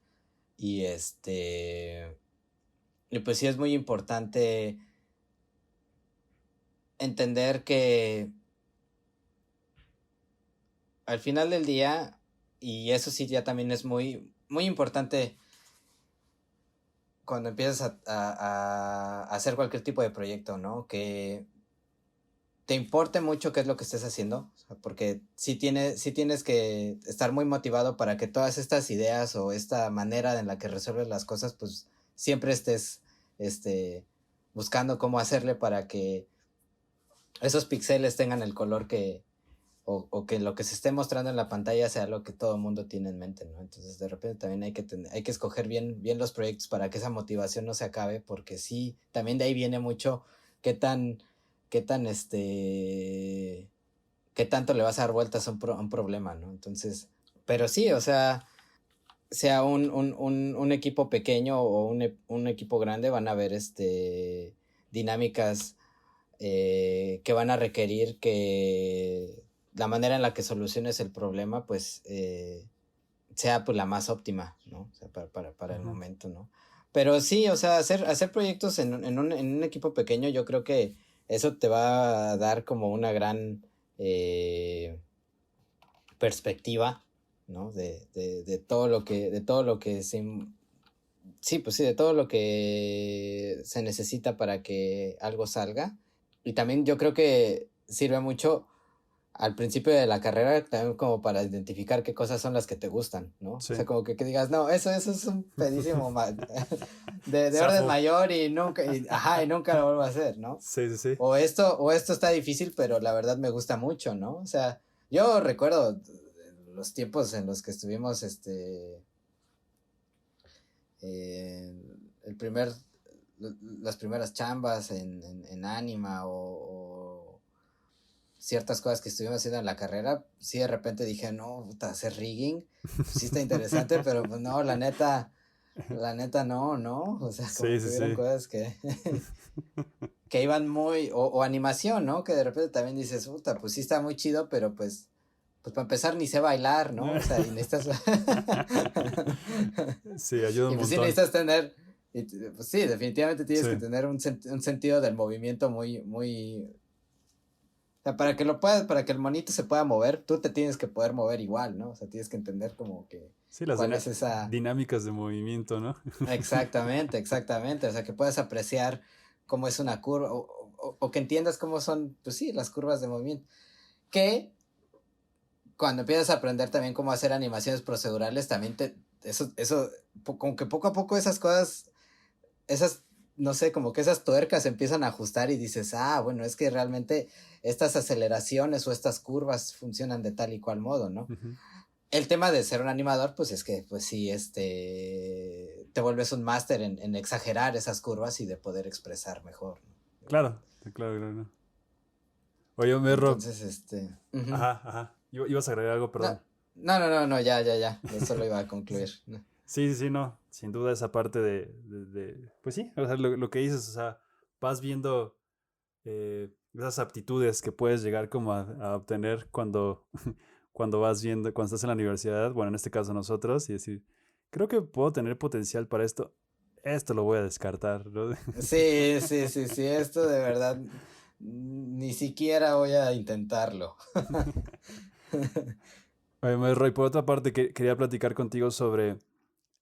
S2: y y pues sí es muy importante entender que al final del día, y eso sí ya también es muy, muy importante cuando empiezas a hacer cualquier tipo de proyecto, ¿no? Que te importe mucho qué es lo que estés haciendo, o sea, porque sí tienes que estar muy motivado para que todas estas ideas o esta manera en la que resuelves las cosas, pues siempre estés buscando cómo hacerle para que esos píxeles tengan el color o que lo que se esté mostrando en la pantalla sea lo que todo el mundo tiene en mente, ¿no? Entonces de repente también hay que escoger bien los proyectos para que esa motivación no se acabe, porque sí, también de ahí viene mucho qué tan, qué tan qué tanto le vas a dar vueltas a un problema, ¿no? Entonces, pero sí, o sea un equipo pequeño o un equipo grande, van a haber dinámicas que van a requerir que la manera en la que soluciones el problema, pues, sea pues la más óptima, ¿no? O sea, para el momento, ¿no? Pero sí, o sea, hacer proyectos en un equipo pequeño, yo creo que eso te va a dar como una gran perspectiva, ¿no? De todo lo que sí, pues sí, de todo lo que se necesita para que algo salga. Y también yo creo que sirve mucho al principio de la carrera también como para identificar qué cosas son las que te gustan, ¿no? O
S1: Sí.
S2: sea, como que digas, no, eso es un pedísimo de orden
S1: Zafo.
S2: mayor y nunca lo vuelvo a hacer, ¿no?
S1: Sí, sí, sí.
S2: O esto está difícil, pero la verdad me gusta mucho, ¿no? O sea, yo recuerdo los tiempos en los que estuvimos, el primer, las primeras chambas en Anima o ciertas cosas que estuvimos haciendo en la carrera, sí de repente dije, no, puta, hacer rigging, pues sí está interesante, pero pues no, la neta no, o sea, como
S1: Sí,
S2: que
S1: sí,
S2: hubieron
S1: sí.
S2: cosas que iban muy, o animación, ¿no? Que de repente también dices, puta, pues sí está muy chido, pero pues para empezar ni sé bailar, ¿no? O sea, y necesitas...
S1: Sí, ayuda un
S2: y pues sí
S1: montón.
S2: necesitas tener, pues sí, definitivamente tienes
S1: Sí.
S2: que tener un sentido del movimiento muy... O sea, para que el monito se pueda mover, tú te tienes que poder mover igual, ¿no? O sea, tienes que entender como que
S1: Sí, las
S2: cuál es esa...
S1: dinámicas de movimiento, ¿no?
S2: Exactamente. O sea, que puedas apreciar cómo es una curva o que entiendas cómo son, pues sí, las curvas de movimiento. Que cuando empiezas a aprender también cómo hacer animaciones procedurales, también como que poco a poco esas cosas, esas, no sé, como que esas tuercas se empiezan a ajustar y dices, bueno, es que realmente estas aceleraciones o estas curvas funcionan de tal y cual modo, ¿no?
S1: Ujú.
S2: El tema de ser un animador, pues es que, pues sí, te vuelves un máster en exagerar esas curvas y de poder expresar mejor, ¿no?
S1: Claro, claro, claro. Oye, Merro.
S2: Entonces, ujú.
S1: Ajá, ajá. Ibas a agregar algo,
S2: No,
S1: perdón.
S2: no, ya, eso lo iba a concluir, ¿no?
S1: Sí, sí, sí, no. Sin duda esa parte pues sí, o sea, lo que dices, o sea, vas viendo esas aptitudes que puedes llegar como a obtener cuando, cuando vas viendo, cuando estás en la universidad, bueno, en este caso nosotros, y decir, creo que puedo tener potencial para esto lo voy a descartar, ¿no?
S2: Sí, esto de verdad, ni siquiera voy a intentarlo.
S1: Oye, Roy, por otra parte, quería platicar contigo sobre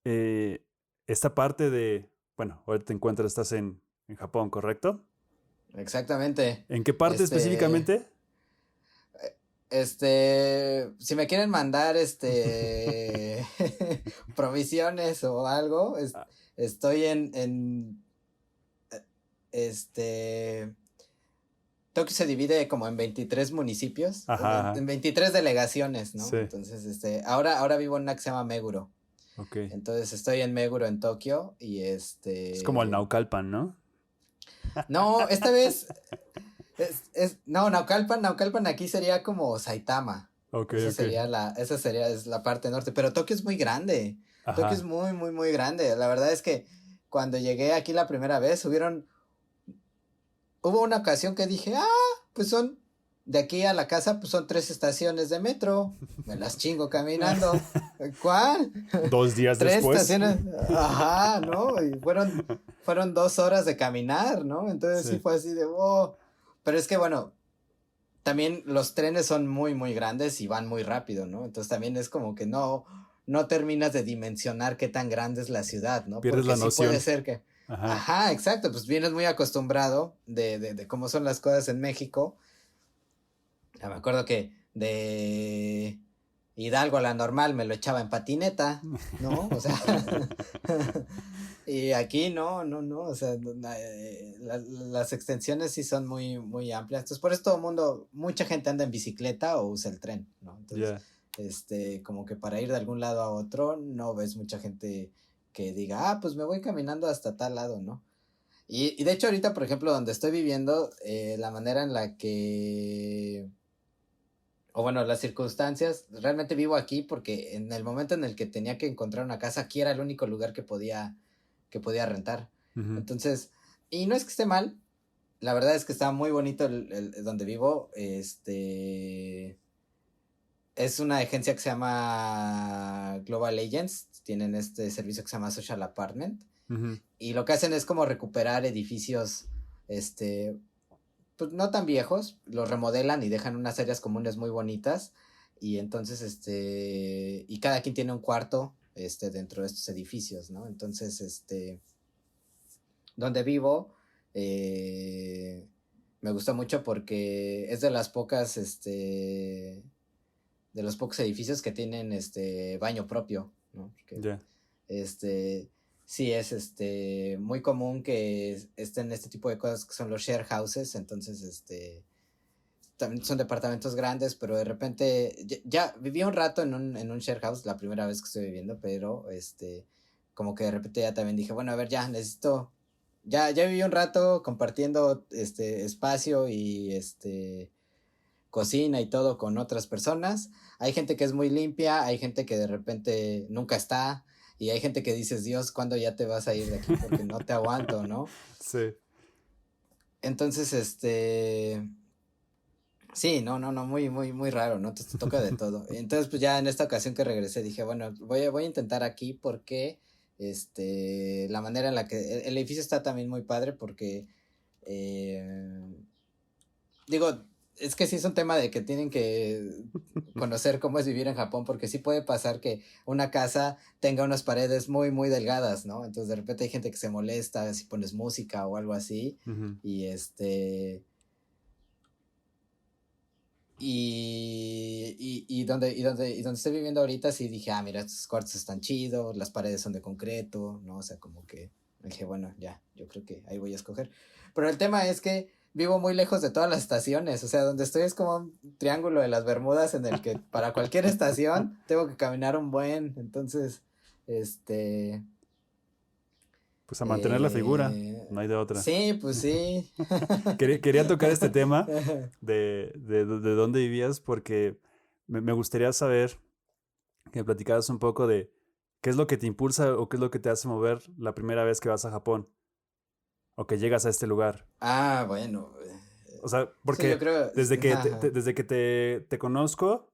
S1: eh, esta parte bueno, ahora te encuentras, estás en Japón, ¿correcto?
S2: Exactamente.
S1: ¿En qué parte
S2: Este,
S1: específicamente?
S2: si me quieren mandar, provisiones o algo,
S1: Ah,
S2: estoy este, Tokio se divide como en 23 municipios, o
S1: ajá,
S2: en
S1: ajá,
S2: 23 delegaciones, ¿no?
S1: sí,
S2: Entonces, ahora vivo en una que se llama Meguro.
S1: ok.
S2: Entonces estoy en Meguro, en Tokio, y
S1: Es como el Naucalpan, ¿no?
S2: no, esta vez, no, Naucalpan aquí sería como Saitama.
S1: Ok, ok.
S2: Es la parte norte, pero Tokio es muy grande. Tokio es
S1: Ajá.
S2: muy, muy, muy grande. La verdad es que cuando llegué aquí la primera vez, hubo una ocasión que dije, pues de aquí a la casa, pues son 3 estaciones de metro. Me las chingo caminando. ¿Cuál?
S1: 2 días
S2: Tres
S1: después.
S2: estaciones. Ajá, ¿no? Y fueron 2 horas de caminar, ¿no? Entonces sí
S1: Sí,
S2: fue así de, wow. Pero es que bueno, también los trenes son muy, muy grandes y van muy rápido, ¿no? Entonces también es como que no terminas de dimensionar qué tan grande es la ciudad, ¿no?
S1: pierdes
S2: Porque
S1: la
S2: sí puede
S1: noción.
S2: ser que,
S1: Ajá.
S2: ajá, exacto, pues vienes muy acostumbrado de cómo son las cosas en México. Ya me acuerdo que de Hidalgo a la normal me lo echaba en patineta, ¿no? O sea, y aquí no, o sea, las extensiones sí son muy, muy amplias. Entonces, por eso todo el mundo, mucha gente anda en bicicleta o usa el tren, ¿no? Entonces,
S1: Ya.
S2: como que para ir de algún lado a otro, no ves mucha gente que diga, pues me voy caminando hasta tal lado, ¿no? Y de hecho ahorita, por ejemplo, donde estoy viviendo, la manera en la que o bueno, las circunstancias, realmente vivo aquí porque en el momento en el que tenía que encontrar una casa, aquí era el único lugar que podía rentar.
S1: Ujú.
S2: Entonces, y no es que esté mal, la verdad es que está muy bonito donde vivo. Es una agencia que se llama Global Agents, tienen este servicio que se llama Social Apartment,
S1: Ujú.
S2: y lo que hacen es como recuperar edificios, este, pues no tan viejos, los remodelan y dejan unas áreas comunes muy bonitas y entonces y cada quien tiene un cuarto dentro de estos edificios, ¿no? Entonces, donde vivo eh, me gusta mucho porque es de las pocas de los pocos edificios que tienen baño propio, ¿no? Porque
S1: Ya.
S2: este, sí, es muy común que estén este tipo de cosas que son los share houses, entonces también son departamentos grandes, pero de repente ya viví un rato en un share house la primera vez que estoy viviendo, pero como que de repente ya también dije, bueno, a ver, ya viví un rato compartiendo este espacio y cocina y todo con otras personas. Hay gente que es muy limpia, hay gente que de repente nunca está, y hay gente que dices, Dios, ¿cuándo ya te vas a ir de aquí? Porque no te aguanto, ¿no?
S1: Sí.
S2: Entonces, sí, no, muy, muy, muy raro, ¿no? Entonces te toca de todo. Entonces, pues ya en esta ocasión que regresé dije, bueno, voy a intentar aquí porque, la manera en la que el edificio está también muy padre porque, digo, es que sí es un tema de que tienen que conocer cómo es vivir en Japón, porque sí puede pasar que una casa tenga unas paredes muy, muy delgadas, ¿no? Entonces de repente hay gente que se molesta si pones música o algo así,
S1: Ujú.
S2: y y donde estoy viviendo ahorita sí dije, mira, estos cuartos están chidos, las paredes son de concreto, ¿no? O sea, como que dije, bueno, ya, yo creo que ahí voy a escoger. Pero el tema es que vivo muy lejos de todas las estaciones, o sea, donde estoy es como un triángulo de las Bermudas en el que para cualquier estación tengo que caminar un buen, entonces, este,
S1: Pues a mantener la figura,
S2: eh,
S1: no hay de otra.
S2: sí, pues sí.
S1: Quería tocar este tema de dónde vivías porque me gustaría saber que me platicaras un poco de qué es lo que te impulsa o qué es lo que te hace mover la primera vez que vas a Japón o que llegas a este lugar.
S2: Bueno,
S1: O sea,
S2: sí, yo
S1: porque
S2: creo, ajá.
S1: desde que te conozco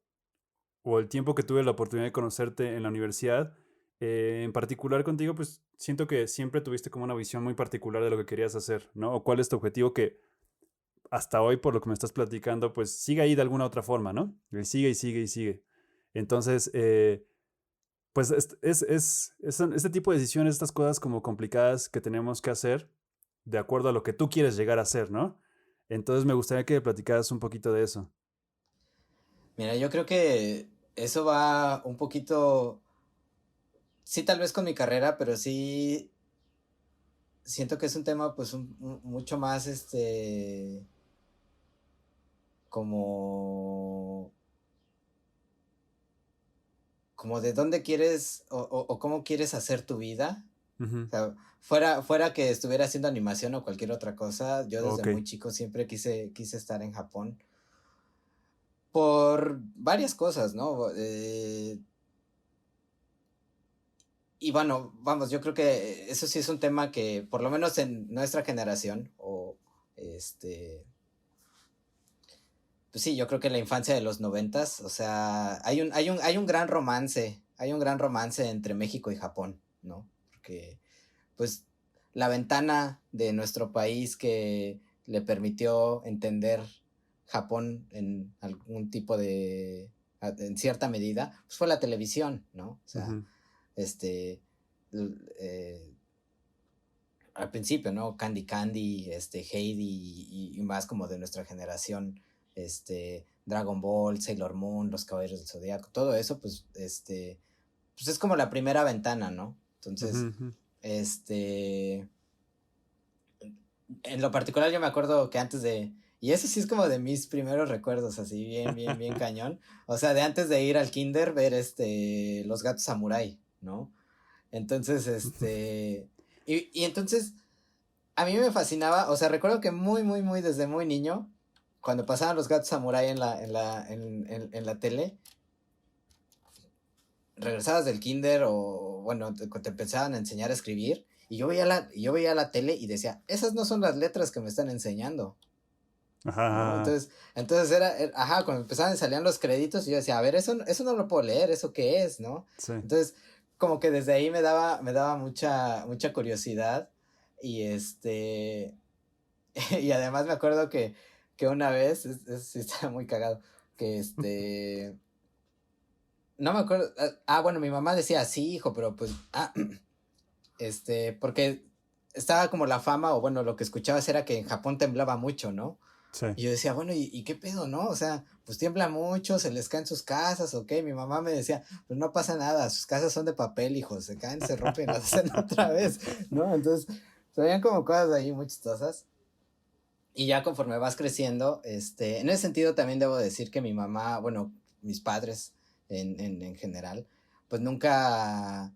S1: o el tiempo que tuve la oportunidad de conocerte en la universidad, en particular contigo, pues siento que siempre tuviste como una visión muy particular de lo que querías hacer, ¿no? O cuál es tu objetivo que hasta hoy, por lo que me estás platicando, pues sigue ahí de alguna otra forma, ¿no? Y sigue y sigue y sigue. Entonces, pues son este tipo de decisiones, estas cosas como complicadas que tenemos que hacer de acuerdo a lo que tú quieres llegar a hacer, ¿no? Entonces me gustaría que platicaras un poquito de eso.
S2: Mira, yo creo que eso va un poquito, sí, tal vez con mi carrera, pero sí siento que es un tema pues mucho más, como, como de dónde quieres o cómo quieres hacer tu vida.
S1: Ujú.
S2: O sea, fuera que estuviera haciendo animación o cualquier otra cosa, yo desde
S1: Ok.
S2: muy chico siempre quise estar en Japón por varias cosas, ¿no? Y bueno, vamos, yo creo que eso sí es un tema que, por lo menos en nuestra generación, este, pues sí, yo creo que la infancia de los 90s, o sea, hay un gran romance entre México y Japón, ¿no? Porque, pues, la ventana de nuestro país que le permitió entender Japón en algún tipo en cierta medida, pues fue la televisión, ¿no? O sea,
S1: Ujú.
S2: este, eh, al principio, ¿no? Candy Candy, Heidi y más como de nuestra generación, Dragon Ball, Sailor Moon, Los Caballeros del Zodiaco, todo eso, pues es como la primera ventana, ¿no?
S1: Ujú,
S2: Entonces,
S1: ujú.
S2: este, en lo particular yo me acuerdo que y eso sí es como de mis primeros recuerdos, así bien, bien, bien cañón, o sea, de antes de ir al kinder, ver, Los Gatos Samurai, ¿no? Entonces, y entonces a mí me fascinaba, o sea, recuerdo que muy, muy, muy desde muy niño, cuando pasaban los gatos samurai en la tele, regresabas del kinder o, bueno, te empezaban a enseñar a escribir, y yo veía la tele y decía, esas no son las letras que me están enseñando,
S1: Ajá,
S2: ¿no?
S1: ajá, ajá.
S2: Entonces ajá, cuando empezaban salían los créditos, y yo decía, a ver, eso no lo puedo leer, ¿eso qué es, no?
S1: Sí.
S2: Entonces, como que desde ahí me daba mucha, mucha curiosidad, y y además me acuerdo que una vez, sí estaba muy cagado, que no me acuerdo, bueno, mi mamá decía, sí, hijo, pero pues, porque estaba como la fama, o bueno, lo que escuchabas era que en Japón temblaba mucho, ¿no?
S1: Sí.
S2: Y yo decía, bueno, ¿y qué pedo, no? O sea, pues tiembla mucho, se les caen sus casas, ok. Mi mamá me decía, pues no pasa nada, sus casas son de papel, hijo, se caen, se rompen, las hacen otra vez, ¿no? Entonces, se veían como cosas ahí muy chistosas. Y ya conforme vas creciendo, en ese sentido también debo decir que mi mamá, bueno, mis padres en general, pues nunca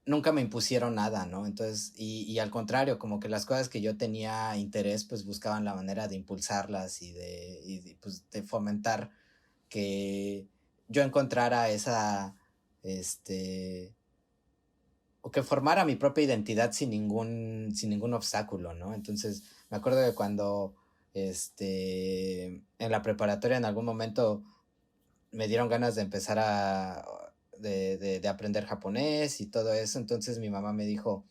S2: me impusieron nada, ¿no? Entonces, y al contrario, como que las cosas que yo tenía interés, pues buscaban la manera de impulsarlas pues, de fomentar que yo encontrara este, o que formara mi propia identidad sin ningún obstáculo, ¿no? Entonces, me acuerdo de cuando, en la preparatoria en algún momento me dieron ganas de empezar de aprender japonés y todo eso, entonces mi mamá me dijo,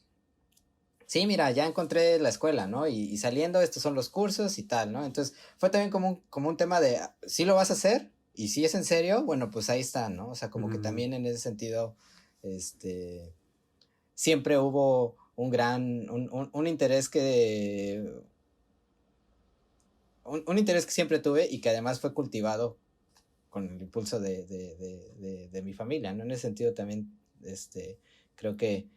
S2: sí, mira, ya encontré la escuela, ¿no? Y saliendo, estos son los cursos y tal, ¿no? Entonces, fue también como un tema de, sí lo vas a hacer y si es en serio, bueno, pues ahí está, ¿no? O sea, como que también en ese sentido, siempre hubo un interés un interés que siempre tuve y que además fue cultivado con el impulso de mi familia, ¿no? En ese sentido también, creo que,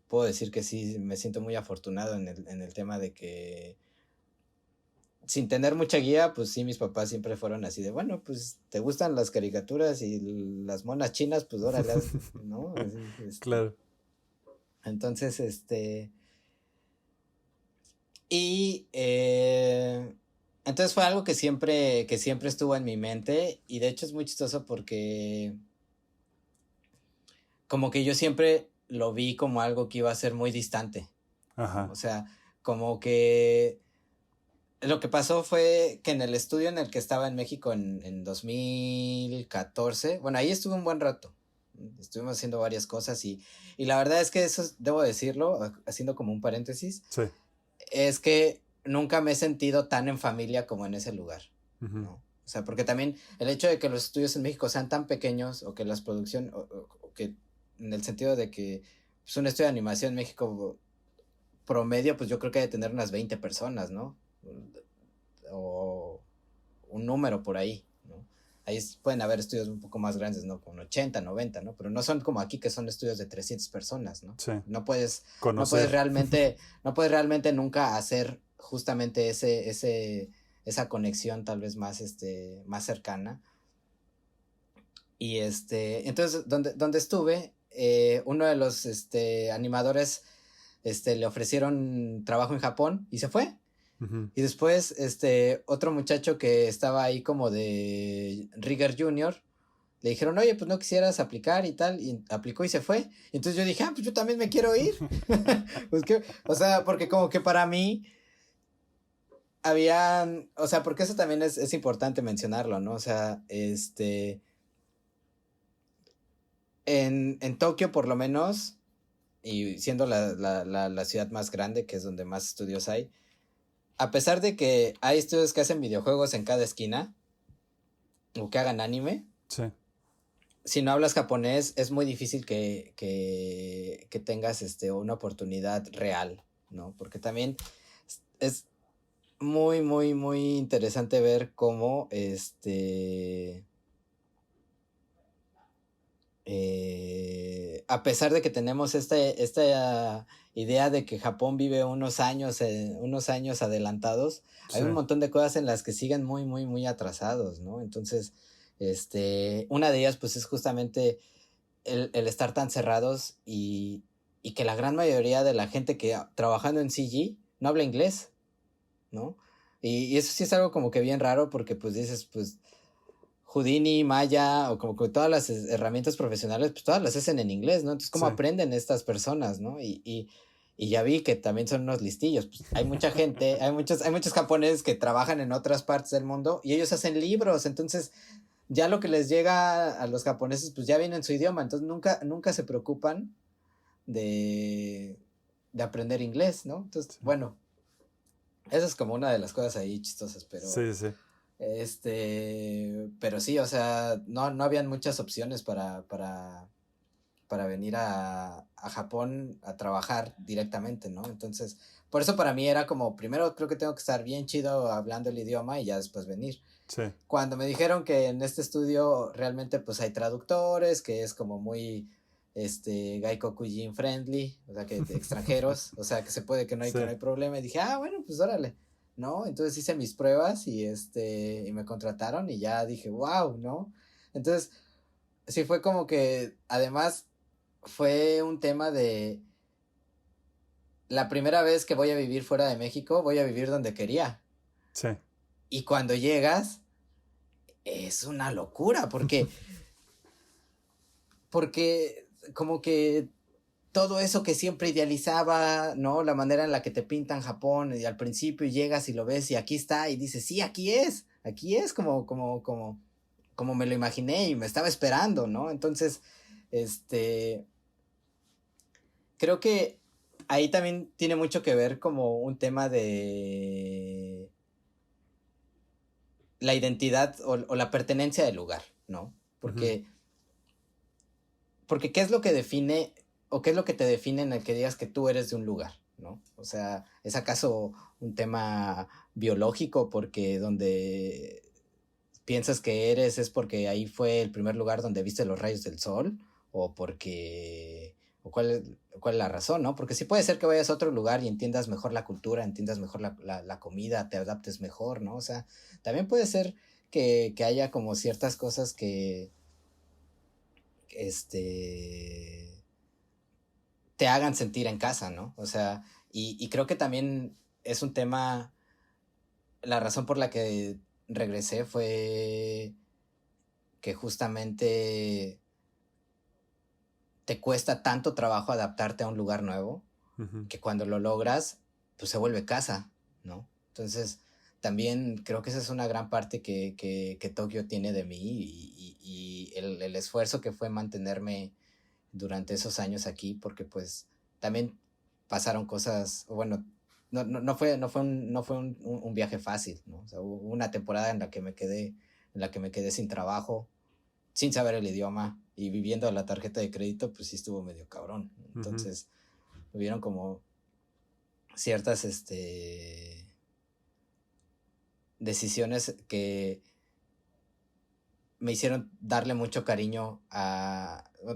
S2: puedo decir que sí, me siento muy afortunado en el tema de que, sin tener mucha guía, pues sí, mis papás siempre fueron así de, bueno, pues te gustan las caricaturas y las monas chinas, pues órale, ¿no? Así,
S1: Claro.
S2: entonces, y entonces fue algo que siempre estuvo en mi mente y de hecho es muy chistoso porque como que yo siempre lo vi como algo que iba a ser muy distante.
S1: Ajá.
S2: O sea, como que lo que pasó fue que en el estudio en el que estaba en México en 2014, bueno, ahí estuve un buen rato. Estuvimos haciendo varias cosas y la verdad es que eso, debo decirlo, haciendo como un paréntesis,
S1: Sí.
S2: es que nunca me he sentido tan en familia como en ese lugar,
S1: Uh-huh.
S2: ¿no? O sea, porque también el hecho de que los estudios en México sean tan pequeños o que las producciones, o que en el sentido de que pues, un estudio de animación en México promedio, pues yo creo que debe tener unas 20 personas, ¿no? O un número por ahí, ¿no? Ahí pueden haber estudios un poco más grandes, ¿no? Con 80, 90, ¿no? Pero no son como aquí que son estudios de 300 personas, ¿no?
S1: Sí.
S2: No puedes
S1: Conocer.
S2: realmente nunca hacer justamente esa conexión tal vez más, más cercana. Y entonces, donde estuve, uno de los, animadores, le ofrecieron trabajo en Japón y se fue.
S1: Uh-huh.
S2: Y después, otro muchacho que estaba ahí como de Rigger Junior, le dijeron, oye, pues no quisieras aplicar y tal, y aplicó y se fue. Y entonces yo dije, pues yo también me quiero ir. Pues que, o sea, porque como que para mí o sea, porque eso también es importante mencionarlo, ¿no? O sea, en Tokio por lo menos, y siendo la ciudad más grande, que es donde más estudios hay, a pesar de que hay estudios que hacen videojuegos en cada esquina, o que hagan anime,
S1: sí.
S2: Si no hablas japonés, es muy difícil que tengas una oportunidad real, ¿no? Porque también es muy, muy, muy interesante ver cómo a pesar de que tenemos esta idea de que Japón vive unos años adelantados, hay
S1: Sí.
S2: un montón de cosas en las que siguen muy, muy, muy atrasados, ¿no? Entonces, una de ellas, pues, es justamente el estar tan cerrados y que la gran mayoría de la gente que trabajando en CG no habla inglés, ¿no? Y eso sí es algo como que bien raro porque pues dices, pues Houdini, Maya o como que todas las herramientas profesionales, pues todas las hacen en inglés, ¿no? Entonces, ¿cómo
S1: Sí.
S2: aprenden estas personas, no? Y ya vi que también son unos listillos. Pues hay mucha gente, hay muchos japoneses que trabajan en otras partes del mundo y ellos hacen libros, entonces ya lo que les llega a los japoneses, pues ya viene en su idioma, entonces nunca se preocupan de aprender inglés, ¿no? Entonces,
S1: Sí.
S2: bueno, esa es como una de las cosas ahí chistosas,
S1: Sí, sí.
S2: pero sí, o sea, no habían muchas opciones para venir a Japón a trabajar directamente, ¿no? Entonces, por eso para mí era como, primero creo que tengo que estar bien chido hablando el idioma y ya después venir.
S1: Sí.
S2: Cuando me dijeron que en este estudio realmente pues hay traductores, que es como muy Gaikokujin friendly, o sea que de extranjeros, o sea que se puede
S1: Sí.
S2: que no hay problema, y dije, bueno, pues órale, ¿no? Entonces hice mis pruebas y me contrataron y ya dije, wow, ¿no? Entonces, sí fue como que además fue un tema de la primera vez que voy a vivir fuera de México, voy a vivir donde quería.
S1: Sí.
S2: Y cuando llegas, es una locura, porque como que todo eso que siempre idealizaba, ¿no? La manera en la que te pintan Japón y al principio llegas y lo ves y aquí está y dices, sí, aquí es como me lo imaginé y me estaba esperando, ¿no? Entonces, creo que ahí también tiene mucho que ver como un tema la identidad o la pertenencia del lugar, ¿no? Porque, porque ¿qué es lo que define o qué es lo que te define en el que digas que tú eres de un lugar, ¿no? O sea, ¿es acaso un tema biológico porque donde piensas que eres es porque ahí fue el primer lugar donde viste los rayos del sol? ¿O porque... o cuál es la razón, ¿no? Porque sí puede ser que vayas a otro lugar y entiendas mejor la cultura, entiendas mejor la comida, te adaptes mejor, ¿no? O sea, también puede ser que haya como ciertas cosas que, este, te hagan sentir en casa, ¿no? O sea, y creo que también es un tema, la razón por la que regresé fue que justamente te cuesta tanto trabajo adaptarte a un lugar nuevo, que cuando lo logras, pues se vuelve casa, ¿no? Entonces, también creo que esa es una gran parte que Tokio tiene de mí y el esfuerzo que fue mantenerme durante esos años aquí, porque pues también pasaron cosas, bueno, no fue un viaje fácil, ¿no? O sea, hubo una temporada en la que me quedé sin trabajo, sin saber el idioma y viviendo a la tarjeta de crédito, pues sí estuvo medio cabrón. Entonces, hubieron como ciertas decisiones que me hicieron darle mucho cariño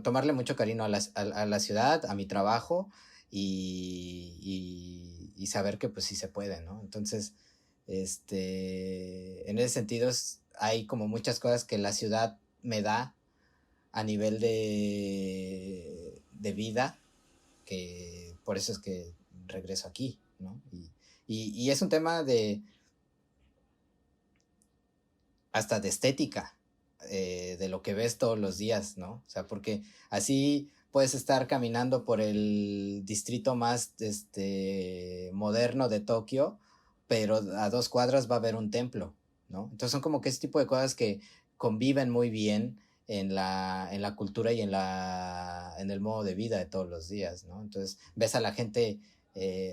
S2: tomarle mucho cariño a la ciudad, a mi trabajo y saber que pues sí se puede, ¿no? Entonces, en ese sentido hay como muchas cosas que la ciudad me da a nivel de vida, que por eso es que regreso aquí, ¿no? Y es un tema hasta de estética, de lo que ves todos los días, ¿no? O sea, porque así puedes estar caminando por el distrito más moderno de Tokio, pero a 2 cuadras va a haber un templo, ¿no? Entonces son como que ese tipo de cosas que conviven muy bien en la cultura y en el modo de vida de todos los días, ¿no? Entonces ves a la gente,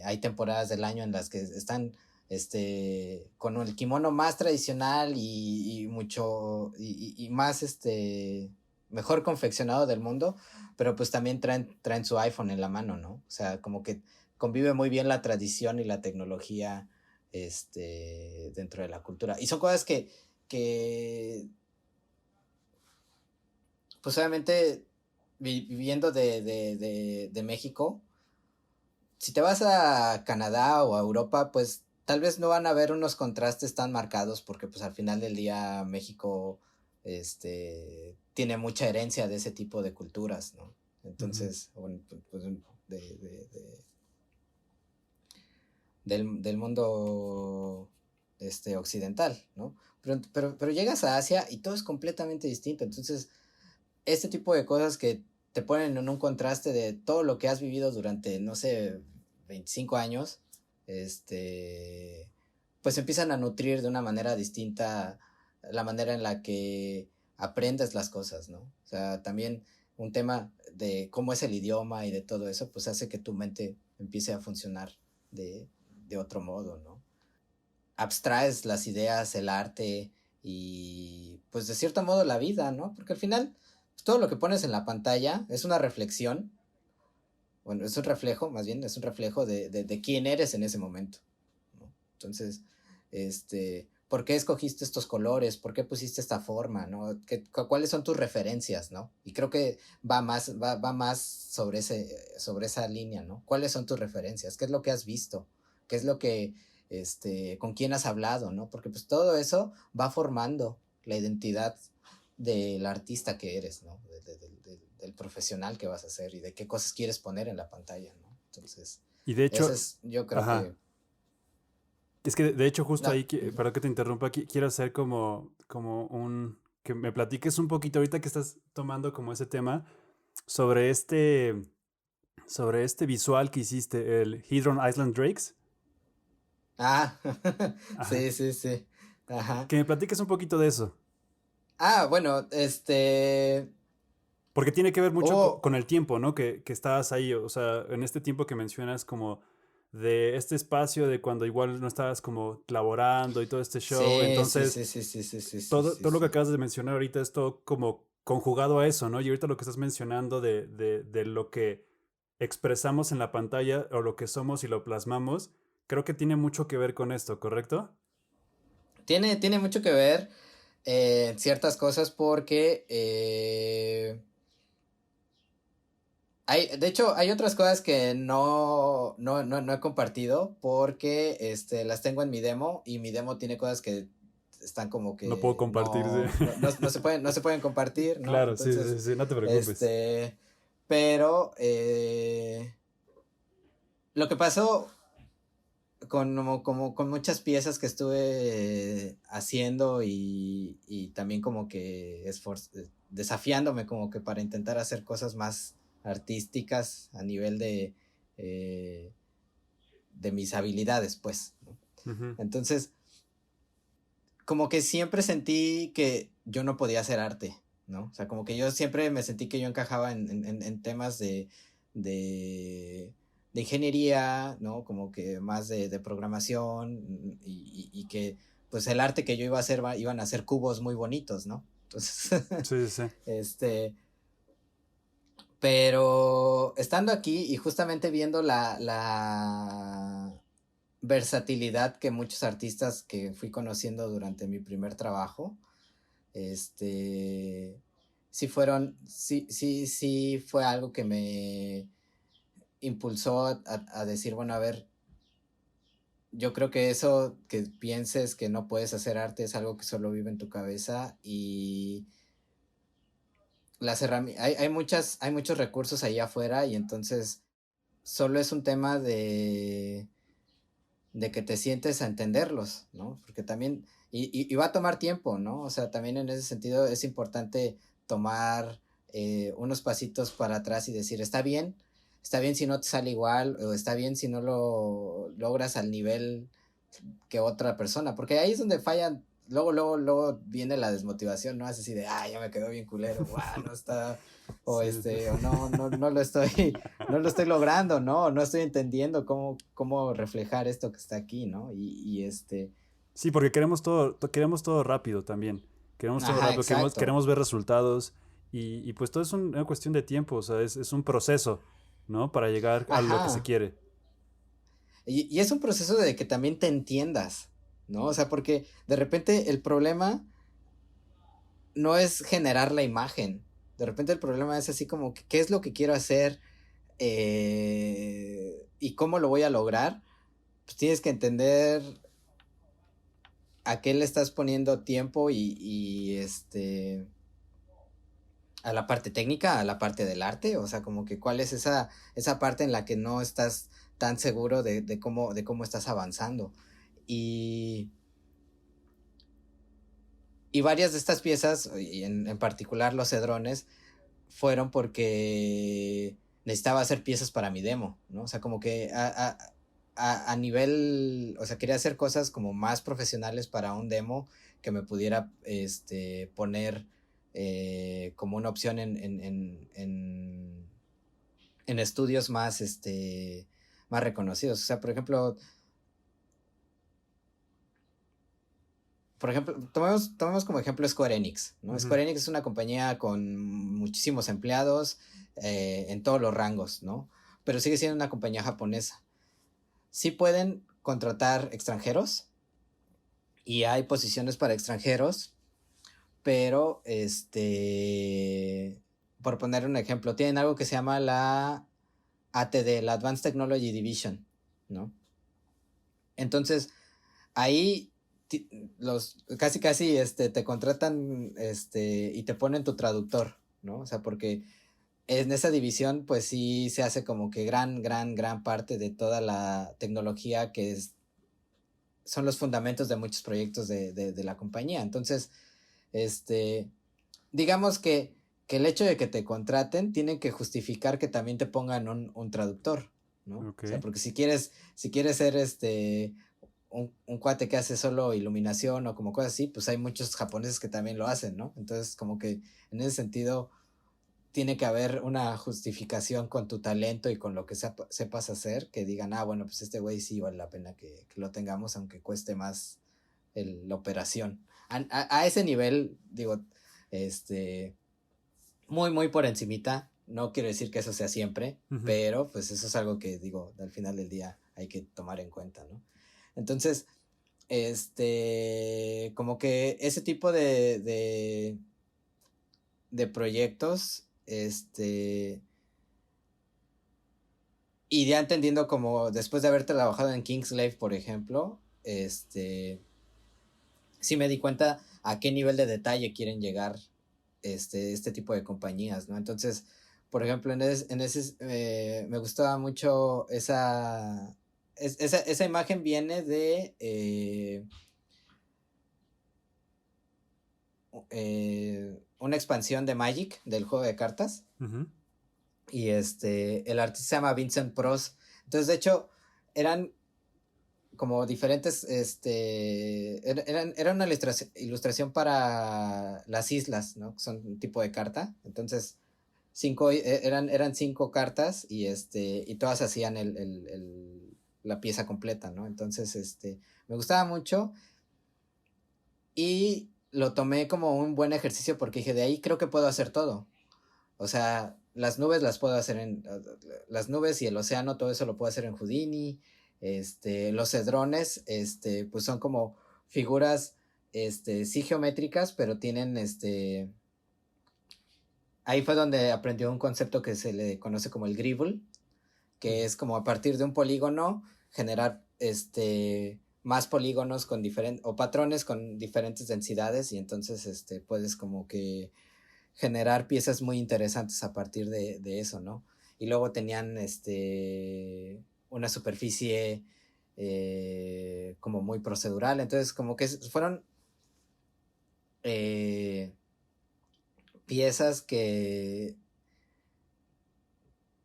S2: hay temporadas del año en las que están con el kimono más tradicional y mucho y más mejor confeccionado del mundo, pero pues también traen su iPhone en la mano, ¿no? O sea, como que convive muy bien la tradición y la tecnología dentro de la cultura. Y son cosas que pues obviamente viviendo de México, si te vas a Canadá o a Europa, pues tal vez no van a haber unos contrastes tan marcados porque pues al final del día México tiene mucha herencia de ese tipo de culturas, ¿no? Entonces, bueno, pues del mundo occidental, ¿no? Pero llegas a Asia y todo es completamente distinto. Entonces, este tipo de cosas que te ponen en un contraste de todo lo que has vivido durante, no sé, 25 años, pues empiezan a nutrir de una manera distinta la manera en la que aprendes las cosas, ¿no? O sea, también un tema de cómo es el idioma y de todo eso, pues hace que tu mente empiece a funcionar de, de otro modo, ¿no? Abstraes las ideas, el arte y pues de cierto modo la vida, ¿no? Porque al final pues, todo lo que pones en la pantalla es una reflexión, bueno, es un reflejo, más bien, es un reflejo de quién eres en ese momento, ¿no? Entonces, ¿por qué escogiste estos colores? ¿Por qué pusiste esta forma? ¿No? ¿Cuáles son tus referencias? ¿No? Y creo que va más sobre esa línea, ¿no? ¿Cuáles son tus referencias? ¿Qué es lo que has visto? ¿Qué es lo que, con quién has hablado? ¿No? Porque pues todo eso va formando la identidad del artista que eres, ¿no? Del profesional que vas a ser y de qué cosas quieres poner en la pantalla, ¿no? Entonces,
S1: Y de
S2: eso
S1: hecho,
S2: es, yo creo
S1: ajá,
S2: que...
S1: es que de hecho justo
S2: No,
S1: ahí, perdón que te interrumpa, quiero hacer que me platiques un poquito ahorita que estás tomando como ese tema sobre este visual que hiciste, el Hedron Island Drakes.
S2: ah,
S1: Ajá.
S2: sí, sí, sí. Ajá.
S1: Que me platiques un poquito de eso.
S2: Bueno,
S1: Porque tiene que ver mucho
S2: hubo,
S1: con el tiempo, ¿no? Que estabas ahí, o sea, en este tiempo que mencionas como de este espacio de cuando igual no estabas como laborando y todo este show.
S2: Sí, sí,
S1: Entonces,
S2: sí, sí, sí, sí, sí, sí,
S1: todo,
S2: sí,
S1: todo lo que
S2: sí.
S1: acabas de mencionar ahorita es todo como conjugado a eso, ¿no? Y ahorita lo que estás mencionando de lo que expresamos en la pantalla o lo que somos y lo plasmamos, creo que tiene mucho que ver con esto, ¿correcto?
S2: Tiene mucho que ver en ciertas cosas porque de hecho, hay otras cosas que no he compartido porque las tengo en mi demo y mi demo tiene cosas que están como
S1: No puedo
S2: que
S1: compartirse.
S2: no no se pueden compartir, ¿no?
S1: Claro, sí,
S2: Entonces,
S1: sí, sí, no te preocupes.
S2: este, pero lo que pasó con muchas piezas que estuve haciendo y también como que desafiándome como que para intentar hacer cosas más artísticas a nivel eh, de mis habilidades, pues, ¿no?
S1: Ujú.
S2: Entonces, como que siempre sentí que yo no podía hacer arte, ¿no? O sea, como que yo siempre me sentí que yo encajaba en temas de, de ingeniería, ¿no? Como que más de programación y que pues el arte que yo iba a hacer iban a ser cubos muy bonitos, ¿no? Entonces,
S1: Sí, sí, sí.
S2: este, pero estando aquí y justamente viendo la versatilidad que muchos artistas que fui conociendo durante mi primer trabajo, este, sí fue algo que me impulsó a decir, bueno, a ver, yo creo que eso que pienses que no puedes hacer arte es algo que solo vive en tu cabeza y hay muchos recursos ahí afuera y entonces solo es un tema de que te sientes a entenderlos, ¿no? Porque también, y va a tomar tiempo, ¿no? O sea, también en ese sentido es importante tomar unos pasitos para atrás y decir, está bien si no te sale igual, o está bien si no lo logras al nivel que otra persona, porque ahí es donde fallan. Luego viene la desmotivación, ¿no? Es así de, ya me quedó bien culero, no está,
S1: Sí, sí.
S2: o no lo estoy, no lo estoy logrando, ¿no? No estoy entendiendo cómo reflejar esto que está aquí, ¿no?
S1: Sí, porque queremos todo rápido también. Queremos todo
S2: Ajá,
S1: rápido,
S2: exacto.
S1: queremos ver resultados y pues todo es una cuestión de tiempo, o sea, es un proceso, ¿no? Para llegar a lo que se
S2: Ajá.
S1: quiere.
S2: Y es un proceso de que también te entiendas, ¿no? O sea, porque de repente el problema no es generar la imagen. De repente el problema es así como, ¿qué es lo que quiero hacer? ¿Y cómo lo voy a lograr? Pues tienes que entender a qué le estás poniendo tiempo a la parte técnica, a la parte del arte, o sea, como que cuál es esa parte en la que no estás tan seguro de cómo estás avanzando. Y, y varias de estas piezas, y en particular los cedrones, fueron porque necesitaba hacer piezas para mi demo, ¿no? O sea, como que a nivel, o sea, quería hacer cosas como más profesionales para un demo que me pudiera poner como una opción en estudios más, más reconocidos. O sea, por ejemplo, tomemos como ejemplo Square Enix, ¿no?
S1: Ujú.
S2: Square Enix es una compañía con muchísimos empleados en todos los rangos, ¿no? Pero sigue siendo una compañía japonesa. Sí pueden contratar extranjeros y hay posiciones para extranjeros, pero por poner un ejemplo, tienen algo que se llama la ATD, la Advanced Technology Division, ¿no? Entonces, ahí casi te contratan y te ponen tu traductor, ¿no? O sea, porque en esa división pues sí se hace como que gran parte de toda la tecnología son los fundamentos de muchos proyectos de la compañía. Entonces, este, digamos que el hecho de que te contraten tienen que justificar que también te pongan un traductor, ¿no?
S1: Ok.
S2: O sea, porque si quieres ser un cuate que hace solo iluminación o como cosas así, pues hay muchos japoneses que también lo hacen, ¿no? Entonces, como que en ese sentido, tiene que haber una justificación con tu talento y con lo que sepas hacer, que digan, bueno, pues este güey sí vale la pena que lo tengamos, aunque cueste más la operación. A ese nivel, digo, muy, muy por encimita. No quiero decir que eso sea siempre, pero pues eso es algo que, digo, al final del día hay que tomar en cuenta, ¿no? Entonces, como que ese tipo de proyectos, y ya entendiendo como después de haber trabajado en Kingslave, por ejemplo, sí me di cuenta a qué nivel de detalle quieren llegar este tipo de compañías, ¿no? Entonces, por ejemplo, en ese me gustaba mucho esa imagen viene de una expansión de Magic, del juego de cartas. Y el artista se llama Vincent Pross. Entonces, de hecho, eran como diferentes, era una ilustración para las islas, ¿no? Son un tipo de carta. Entonces, eran 5 cartas y todas hacían la pieza completa, ¿no? Entonces, me gustaba mucho y lo tomé como un buen ejercicio porque dije, de ahí creo que puedo hacer todo. O sea, las nubes las puedo hacer las nubes y el océano, todo eso lo puedo hacer en Houdini. Los hedrones, pues son como figuras, sí geométricas, pero tienen, ahí fue donde aprendió un concepto que se le conoce como el Gribble, que es como a partir de un polígono generar, más polígonos con o patrones con diferentes densidades y entonces, puedes como que generar piezas muy interesantes a partir de eso, ¿no? Y luego tenían una superficie como muy procedural, entonces como que fueron piezas que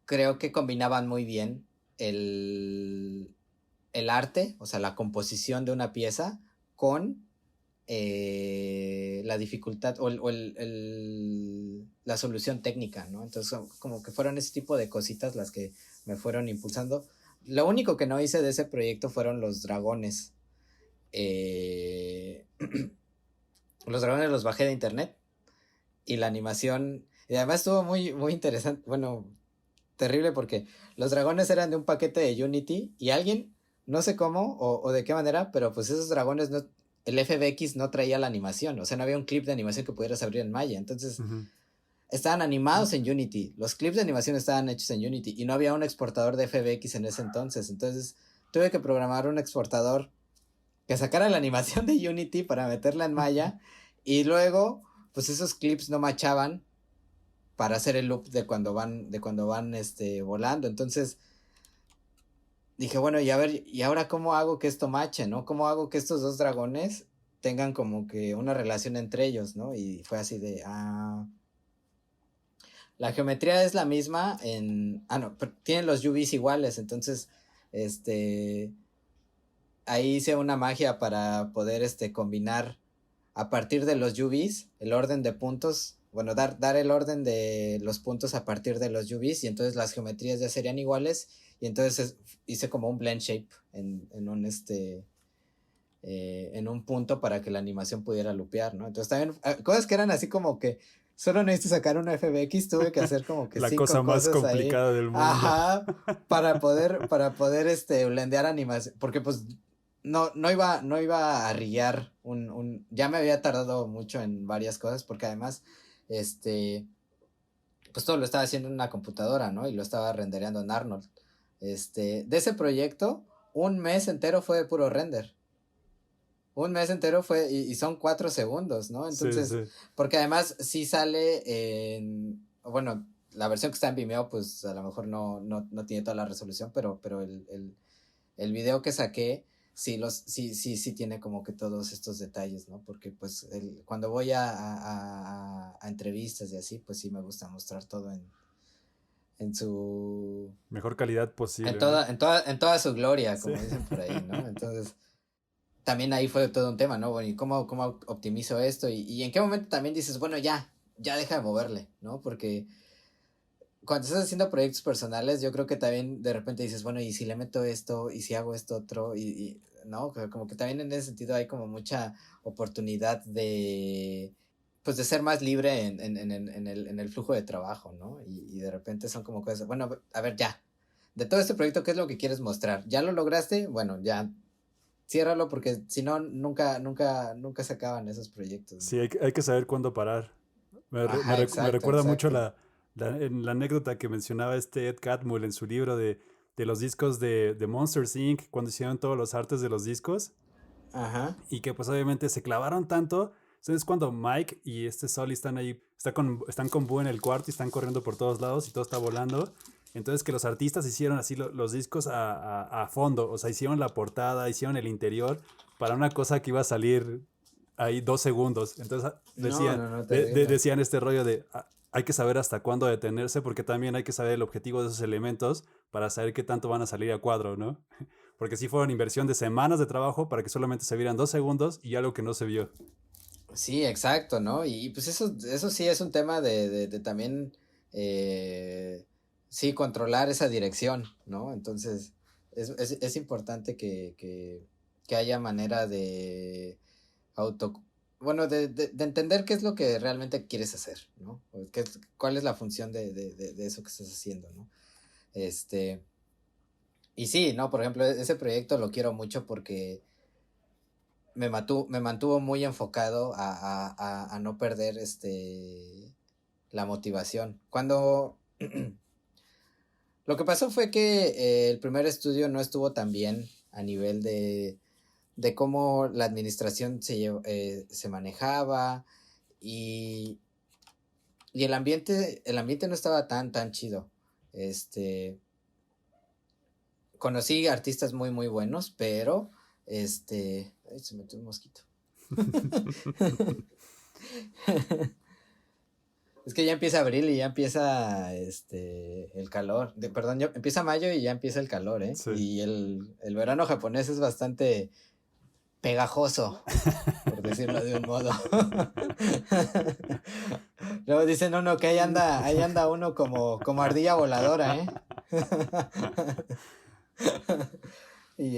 S2: creo que combinaban muy bien el arte, o sea, la composición de una pieza con la dificultad o la solución técnica, ¿no? Entonces, como que fueron ese tipo de cositas las que me fueron impulsando. Lo único que no hice de ese proyecto fueron los dragones. Los dragones los bajé de internet y la animación, y además estuvo muy, muy interesante, bueno, terrible porque los dragones eran de un paquete de Unity y alguien, no sé cómo o de qué manera, pero pues esos dragones no, el FBX no traía la animación, o sea, no había un clip de animación que pudieras abrir en Maya, entonces estaban animados en Unity, los clips de animación estaban hechos en Unity y no había un exportador de FBX en ese entonces tuve que programar un exportador que sacara la animación de Unity para meterla en Maya y luego pues esos clips no machaban para hacer el loop de cuando van volando. Entonces dije, bueno, y a ver, ¿y ahora cómo hago que esto mache, no? ¿Cómo hago que estos dos dragones tengan como que una relación entre ellos, no? Y fue así de, la geometría es la misma no, pero tienen los UVs iguales, entonces, ahí hice una magia para poder, combinar a partir de los UVs, el orden de puntos, bueno, dar el orden de los puntos a partir de los UVs y entonces las geometrías ya serían iguales y entonces hice como un blend shape en un punto para que la animación pudiera lupear, ¿no? Entonces también cosas que eran así como que solo necesito sacar una FBX, tuve que hacer como que
S1: la
S2: 5
S1: cosa más
S2: cosas
S1: complicada
S2: ahí.
S1: del mundo.
S2: Ajá, para poder blendear animación, porque pues no iba a rillar ya me había tardado mucho en varias cosas porque además pues todo lo estaba haciendo en una computadora, ¿no? Y lo estaba rendereando en Arnold. De ese proyecto, un mes entero fue de puro render. Un mes entero fue, y son 4 segundos, ¿no? Entonces, sí. Porque además sí sale bueno, la versión que está en Vimeo, pues a lo mejor no tiene toda la resolución, pero el video que saqué sí tiene como que todos estos detalles, ¿no? Porque pues cuando voy a entrevistas y así, pues sí me gusta mostrar todo en su
S1: mejor calidad posible.
S2: En toda su gloria, como dicen por ahí, ¿no? Entonces, también ahí fue todo un tema, ¿no? Bueno, ¿y cómo optimizo esto? Y en qué momento también dices, bueno, ya deja de moverle, ¿no? Porque cuando estás haciendo proyectos personales, yo creo que también de repente dices, bueno, y si le meto esto, y si hago esto otro, no, como que también en ese sentido hay como mucha oportunidad de, pues de ser más libre en el flujo de trabajo, ¿no? Y de repente son como cosas, bueno, a ver, ya, de todo este proyecto, ¿qué es lo que quieres mostrar? ¿Ya lo lograste? Bueno, ya, ciérralo porque si no, nunca se acaban esos proyectos, ¿no?
S1: Sí, hay que saber cuándo parar.
S2: Ajá,
S1: Me
S2: exacto,
S1: recuerda mucho
S2: exacto.
S1: la anécdota que mencionaba este Ed Catmull en su libro de los discos de Monsters Inc., cuando hicieron todos los artes de los discos,
S2: Ajá.
S1: y que pues obviamente se clavaron tanto. Entonces cuando Mike y este Sully están ahí, están con Boo en el cuarto y están corriendo por todos lados y todo está volando. Entonces que los artistas hicieron así los discos a fondo, o sea, hicieron la portada, hicieron el interior para una cosa que iba a salir ahí 2 segundos. Entonces
S2: No, no, no, terrible.
S1: decían este rollo de hay que saber hasta cuándo detenerse porque también hay que saber el objetivo de esos elementos para saber qué tanto van a salir a cuadro, ¿no? Porque sí fueron inversión de semanas de trabajo para que solamente se vieran 2 segundos y algo que no se vio.
S2: Sí, exacto, ¿no? Y pues eso sí es un tema de también, eh, sí, controlar esa dirección, ¿no? Entonces, es importante que haya manera de auto, bueno, de entender qué es lo que realmente quieres hacer, ¿no? O cuál es la función de eso que estás haciendo, ¿no? Este, y sí, ¿no? Por ejemplo, ese proyecto lo quiero mucho porque me mantuvo muy enfocado a no perder la motivación. Cuando lo que pasó fue que el primer estudio no estuvo tan bien a nivel de cómo la administración se manejaba y, y el ambiente no estaba tan chido. Este, conocí artistas muy buenos, pero ay, se metió un mosquito. Es que ya empieza abril y ya empieza el calor. Perdón, empieza mayo y ya empieza el calor, ¿eh?
S1: Sí.
S2: Y el verano japonés es bastante pegajoso, por decirlo de un modo. Luego dicen uno que ahí anda uno como ardilla voladora, ¿eh? Y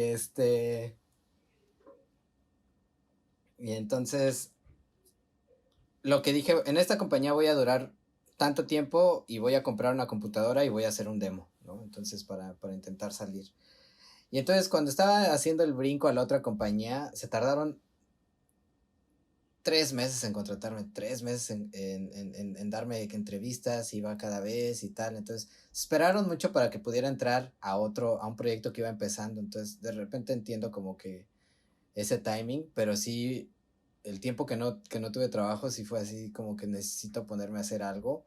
S2: y entonces lo que dije, en esta compañía voy a durar tanto tiempo y voy a comprar una computadora y voy a hacer un demo, ¿no? Entonces, para intentar salir. Y entonces, cuando estaba haciendo el brinco a la otra compañía, se tardaron 3 meses en contratarme, 3 meses en darme entrevistas, iba cada vez y tal. Entonces, esperaron mucho para que pudiera entrar a un proyecto que iba empezando. Entonces, de repente entiendo como que ese timing, pero sí, el tiempo que no tuve trabajo, sí fue así como que necesito ponerme a hacer algo,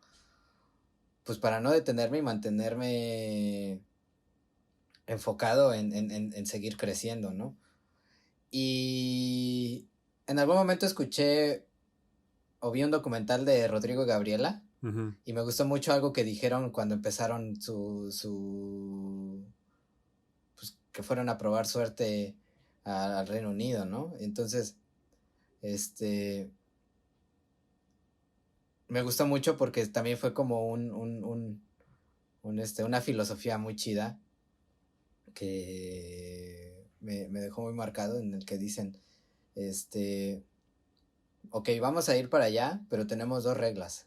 S2: pues para no detenerme y mantenerme enfocado en seguir creciendo, ¿no? Y en algún momento escuché o vi un documental de Rodrigo y Gabriela
S1: Ujú.
S2: y me gustó mucho algo que dijeron cuando empezaron pues que fueron a probar suerte al Reino Unido, ¿no? Entonces, este, me gustó mucho porque también fue como una filosofía muy chida que me dejó muy marcado en el que dicen, este, ok, vamos a ir para allá, pero tenemos dos reglas.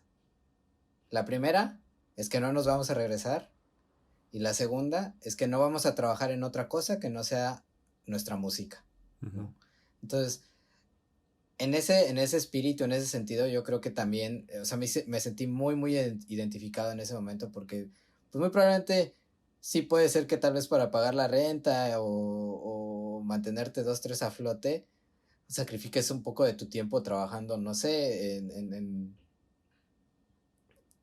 S2: La primera es que no nos vamos a regresar y la segunda es que no vamos a trabajar en otra cosa que no sea nuestra música,
S1: Ujú.
S2: ¿no? Entonces, en ese espíritu, en ese sentido, yo creo que también, o sea, me sentí muy identificado en ese momento porque, pues muy probablemente sí puede ser que tal vez para pagar la renta o mantenerte dos, tres a flote, sacrifiques un poco de tu tiempo trabajando, no sé, en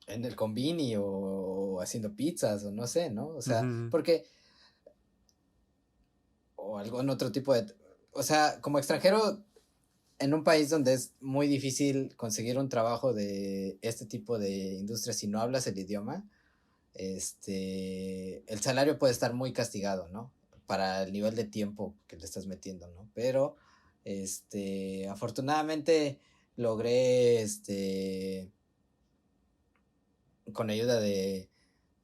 S2: el convini o haciendo pizzas o no sé, ¿no? O sea,
S1: Ujú.
S2: porque, o algún otro tipo de, o sea, como extranjero en un país donde es muy difícil conseguir un trabajo de este tipo de industria si no hablas el idioma, el salario puede estar muy castigado, ¿no? Para el nivel de tiempo que le estás metiendo, ¿no? Pero, afortunadamente logré, con ayuda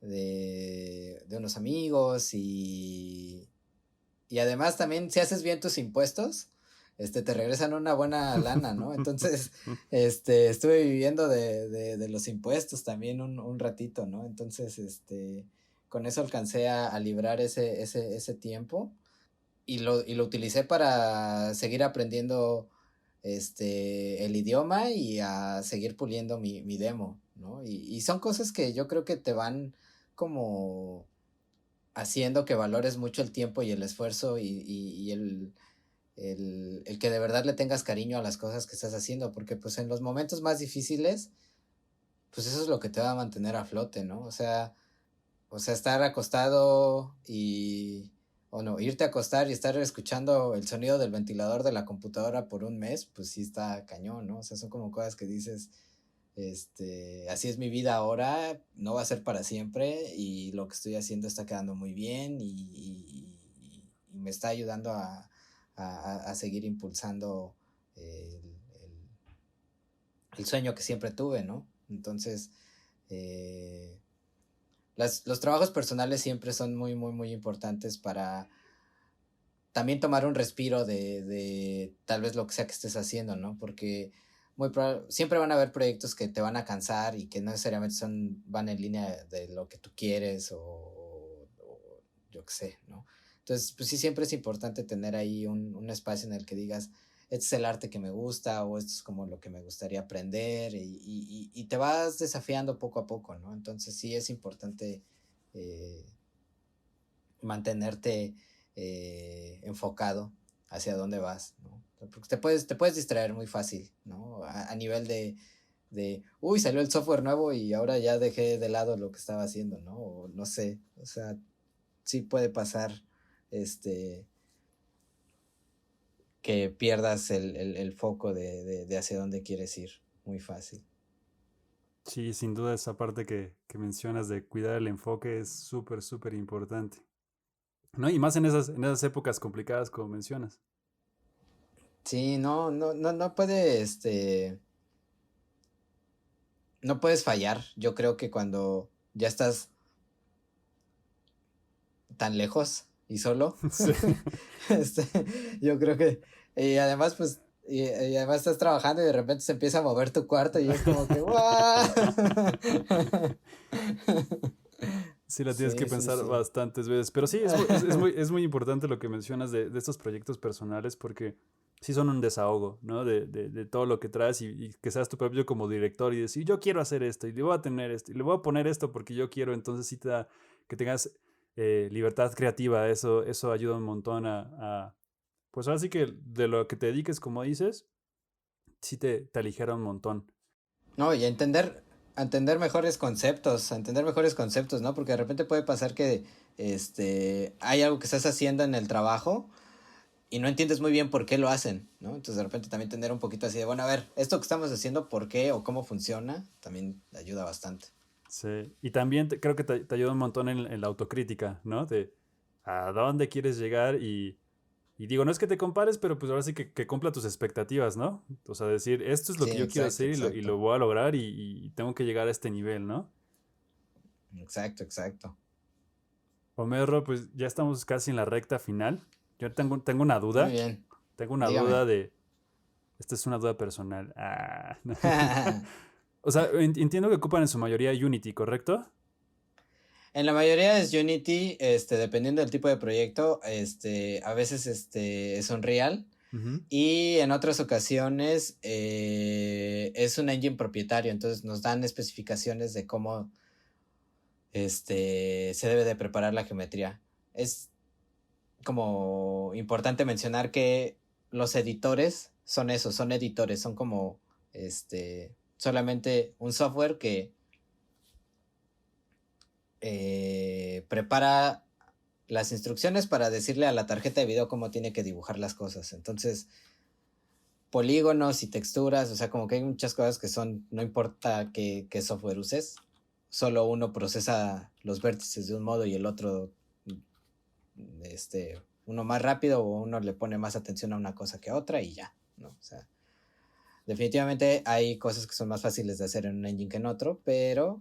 S2: de unos amigos y además también si haces bien tus impuestos, te regresan una buena lana, ¿no? Entonces, estuve viviendo de los impuestos también un ratito, ¿no? Entonces, con eso alcancé a librar ese tiempo y lo utilicé para seguir aprendiendo el idioma y a seguir puliendo mi demo, ¿no? Y son cosas que yo creo que te van como haciendo que valores mucho el tiempo y el esfuerzo y el que de verdad le tengas cariño a las cosas que estás haciendo, porque pues en los momentos más difíciles, pues eso es lo que te va a mantener a flote, ¿no? O sea, estar acostado o no, irte a acostar y estar escuchando el sonido del ventilador de la computadora por un mes, pues sí está cañón, ¿no? O sea, son como cosas que dices, así es mi vida ahora, no va a ser para siempre y lo que estoy haciendo está quedando muy bien y me está ayudando a seguir impulsando el, el- el sueño que siempre tuve, ¿no? Entonces, eh, los trabajos personales siempre son muy, muy, muy importantes para también tomar un respiro de tal vez lo que sea que estés haciendo, ¿no? Porque siempre van a haber proyectos que te van a cansar y que no necesariamente van en línea de lo que tú quieres o yo qué sé, ¿no? Entonces, pues sí, siempre es importante tener ahí un espacio en el que digas, este es el arte que me gusta o esto es como lo que me gustaría aprender y te vas desafiando poco a poco, ¿no? Entonces sí es importante eh, mantenerte enfocado hacia dónde vas, ¿no? Porque te puedes distraer muy fácil, ¿no? A nivel uy, salió el software nuevo y ahora ya dejé de lado lo que estaba haciendo, ¿no? O no sé, o sea, sí puede pasar, este, que pierdas el foco de hacia dónde quieres ir, muy fácil.
S1: Sí, sin duda esa parte que mencionas de cuidar el enfoque es súper, súper importante. ¿No? Y más en esas épocas complicadas como mencionas.
S2: Sí, no, no, no, no puede, no puedes fallar. Yo creo que cuando ya estás tan lejos y solo.
S1: Sí.
S2: este, yo creo que, y además, pues, y además estás trabajando y de repente se empieza a mover tu cuarto y es como que, ¡guau!
S1: Sí, la tienes que
S2: Sí, sí,
S1: pensar
S2: sí.
S1: bastantes veces. Pero sí, es muy importante lo que mencionas de estos proyectos personales porque sí son un desahogo, ¿no? De todo lo que traes y que seas tu propio como director y decir, yo quiero hacer esto y le voy a tener esto y le voy a poner esto porque yo quiero. Entonces sí te da que tengas libertad creativa. Eso ayuda un montón pues ahora sí que de lo que te dediques, como dices, sí te aligera un montón.
S2: No, y a entender mejores conceptos, ¿no? Porque de repente puede pasar que, hay algo que estás haciendo en el trabajo y no entiendes muy bien por qué lo hacen, ¿no? Entonces de repente también tener un poquito así de, bueno, a ver, esto que estamos haciendo, ¿por qué o cómo funciona? También ayuda bastante.
S1: Sí, y también creo que te ayuda un montón en la autocrítica, ¿no? De a dónde quieres llegar y digo, no es que te compares, pero pues ahora sí que cumpla tus expectativas, ¿no? O sea, decir, esto es lo
S2: Sí,
S1: que yo quiero
S2: exacto,
S1: hacer y lo
S2: exacto.
S1: voy a lograr y tengo que llegar a este nivel, ¿no?
S2: Exacto, exacto.
S1: Homero, pues ya estamos casi en la recta final. Yo tengo una
S2: Muy
S1: duda,
S2: bien.
S1: tengo una duda
S2: Dígame.
S1: esta es una duda personal. O sea, entiendo que ocupan en su mayoría Unity, ¿correcto?
S2: En la mayoría es Unity, dependiendo del tipo de proyecto, a veces es Unreal
S1: Ujú.
S2: y en otras ocasiones es un engine propietario, entonces nos dan especificaciones de cómo se debe de preparar la geometría. Es como importante mencionar que los editores son esos, son editores, son como solamente un software que prepara las instrucciones para decirle a la tarjeta de video cómo tiene que dibujar las cosas. Entonces, polígonos y texturas, o sea, como que hay muchas cosas que son, no importa qué software uses, solo uno procesa los vértices de un modo y el otro, uno más rápido o uno le pone más atención a una cosa que a otra y ya, ¿no? O sea, definitivamente hay cosas que son más fáciles de hacer en un engine que en otro, pero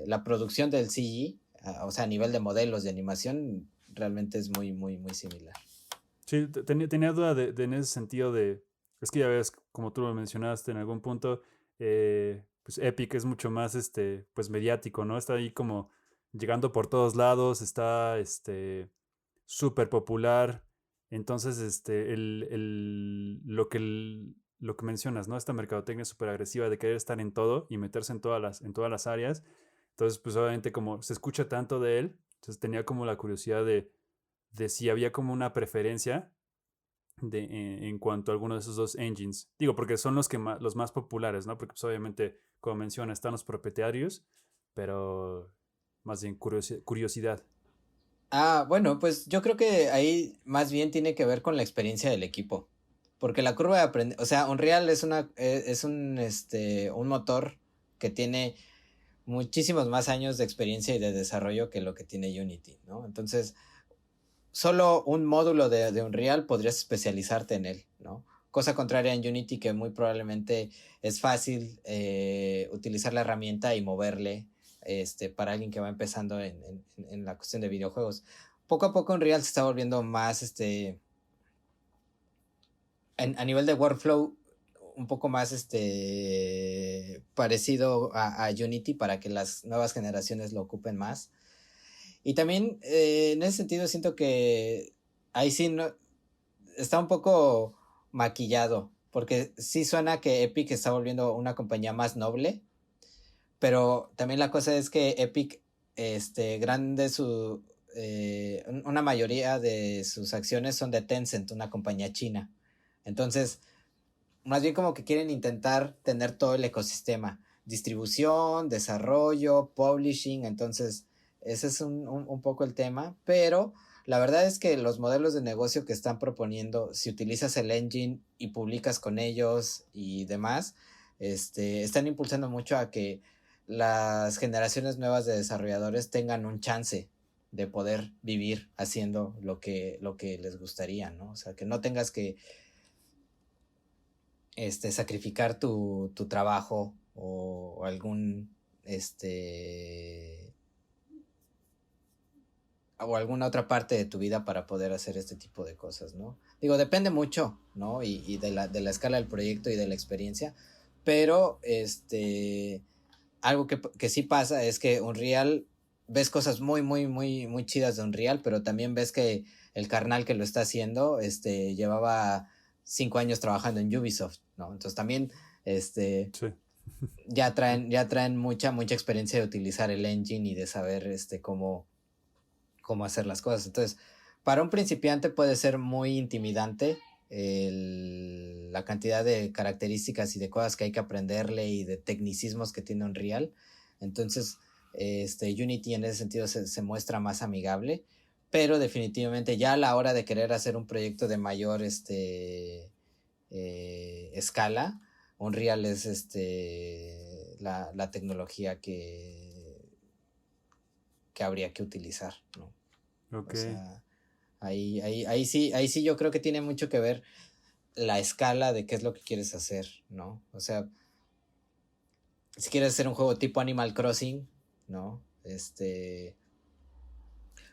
S2: la producción del CG, o sea, a nivel de modelos de animación, realmente es muy, muy, muy similar.
S1: Sí, tenía duda en ese sentido es que ya ves, como tú lo mencionaste en algún punto, pues Epic es mucho más, pues mediático, ¿no? Está ahí como llegando por todos lados, está, súper popular. Entonces, lo que mencionas, ¿no? Esta mercadotecnia súper agresiva de querer estar en todo y meterse en todas las áreas. Entonces, pues obviamente como se escucha tanto de él, entonces tenía como la curiosidad de si había como una preferencia en cuanto a alguno de esos dos engines. Digo, porque son los más populares, ¿no? Porque pues obviamente, como menciona, están los propietarios, pero más bien curiosidad.
S2: Bueno, pues yo creo que ahí más bien tiene que ver con la experiencia del equipo. Porque la curva de aprendizaje, o sea, Unreal es un motor que tiene muchísimos más años de experiencia y de desarrollo que lo que tiene Unity, ¿no? Entonces, solo un módulo de Unreal podrías especializarte en él, ¿no? Cosa contraria en Unity, que muy probablemente es fácil utilizar la herramienta y moverle para alguien que va empezando en la cuestión de videojuegos. Poco a poco Unreal se está volviendo más a nivel de workflow un poco más parecido a Unity para que las nuevas generaciones lo ocupen más. Y también en ese sentido siento que ahí sí no, está un poco maquillado, porque sí suena que Epic está volviendo una compañía más noble, pero también la cosa es que Epic, una mayoría de sus acciones son de Tencent, una compañía china. Entonces, más bien como que quieren intentar tener todo el ecosistema, distribución, desarrollo, publishing, entonces ese es un poco el tema, pero la verdad es que los modelos de negocio que están proponiendo, si utilizas el engine y publicas con ellos y demás, están impulsando mucho a que las generaciones nuevas de desarrolladores tengan un chance de poder vivir haciendo lo que les gustaría, ¿no? O sea, que no tengas que sacrificar tu trabajo o algún o alguna otra parte de tu vida para poder hacer este tipo de cosas, ¿no? Digo, depende mucho, ¿no? Y de la escala del proyecto y de la experiencia, pero algo que sí pasa es que Unreal, ves cosas muy, muy, muy, muy chidas de Unreal, pero también ves que el carnal que lo está haciendo, llevaba 5 años trabajando en Ubisoft, ¿no? Entonces también,
S1: Sí.
S2: ya traen mucha, mucha experiencia de utilizar el engine y de saber, cómo hacer las cosas. Entonces, para un principiante puede ser muy intimidante la cantidad de características y de cosas que hay que aprenderle y de tecnicismos que tiene Unreal. Entonces, Unity en ese sentido se muestra más amigable, pero definitivamente ya a la hora de querer hacer un proyecto de mayor escala, Unreal es la tecnología que habría que utilizar, ¿no?
S1: Ok.
S2: O sea, ahí sí yo creo que tiene mucho que ver la escala de qué es lo que quieres hacer, ¿no? O sea, si quieres hacer un juego tipo Animal Crossing, ¿no?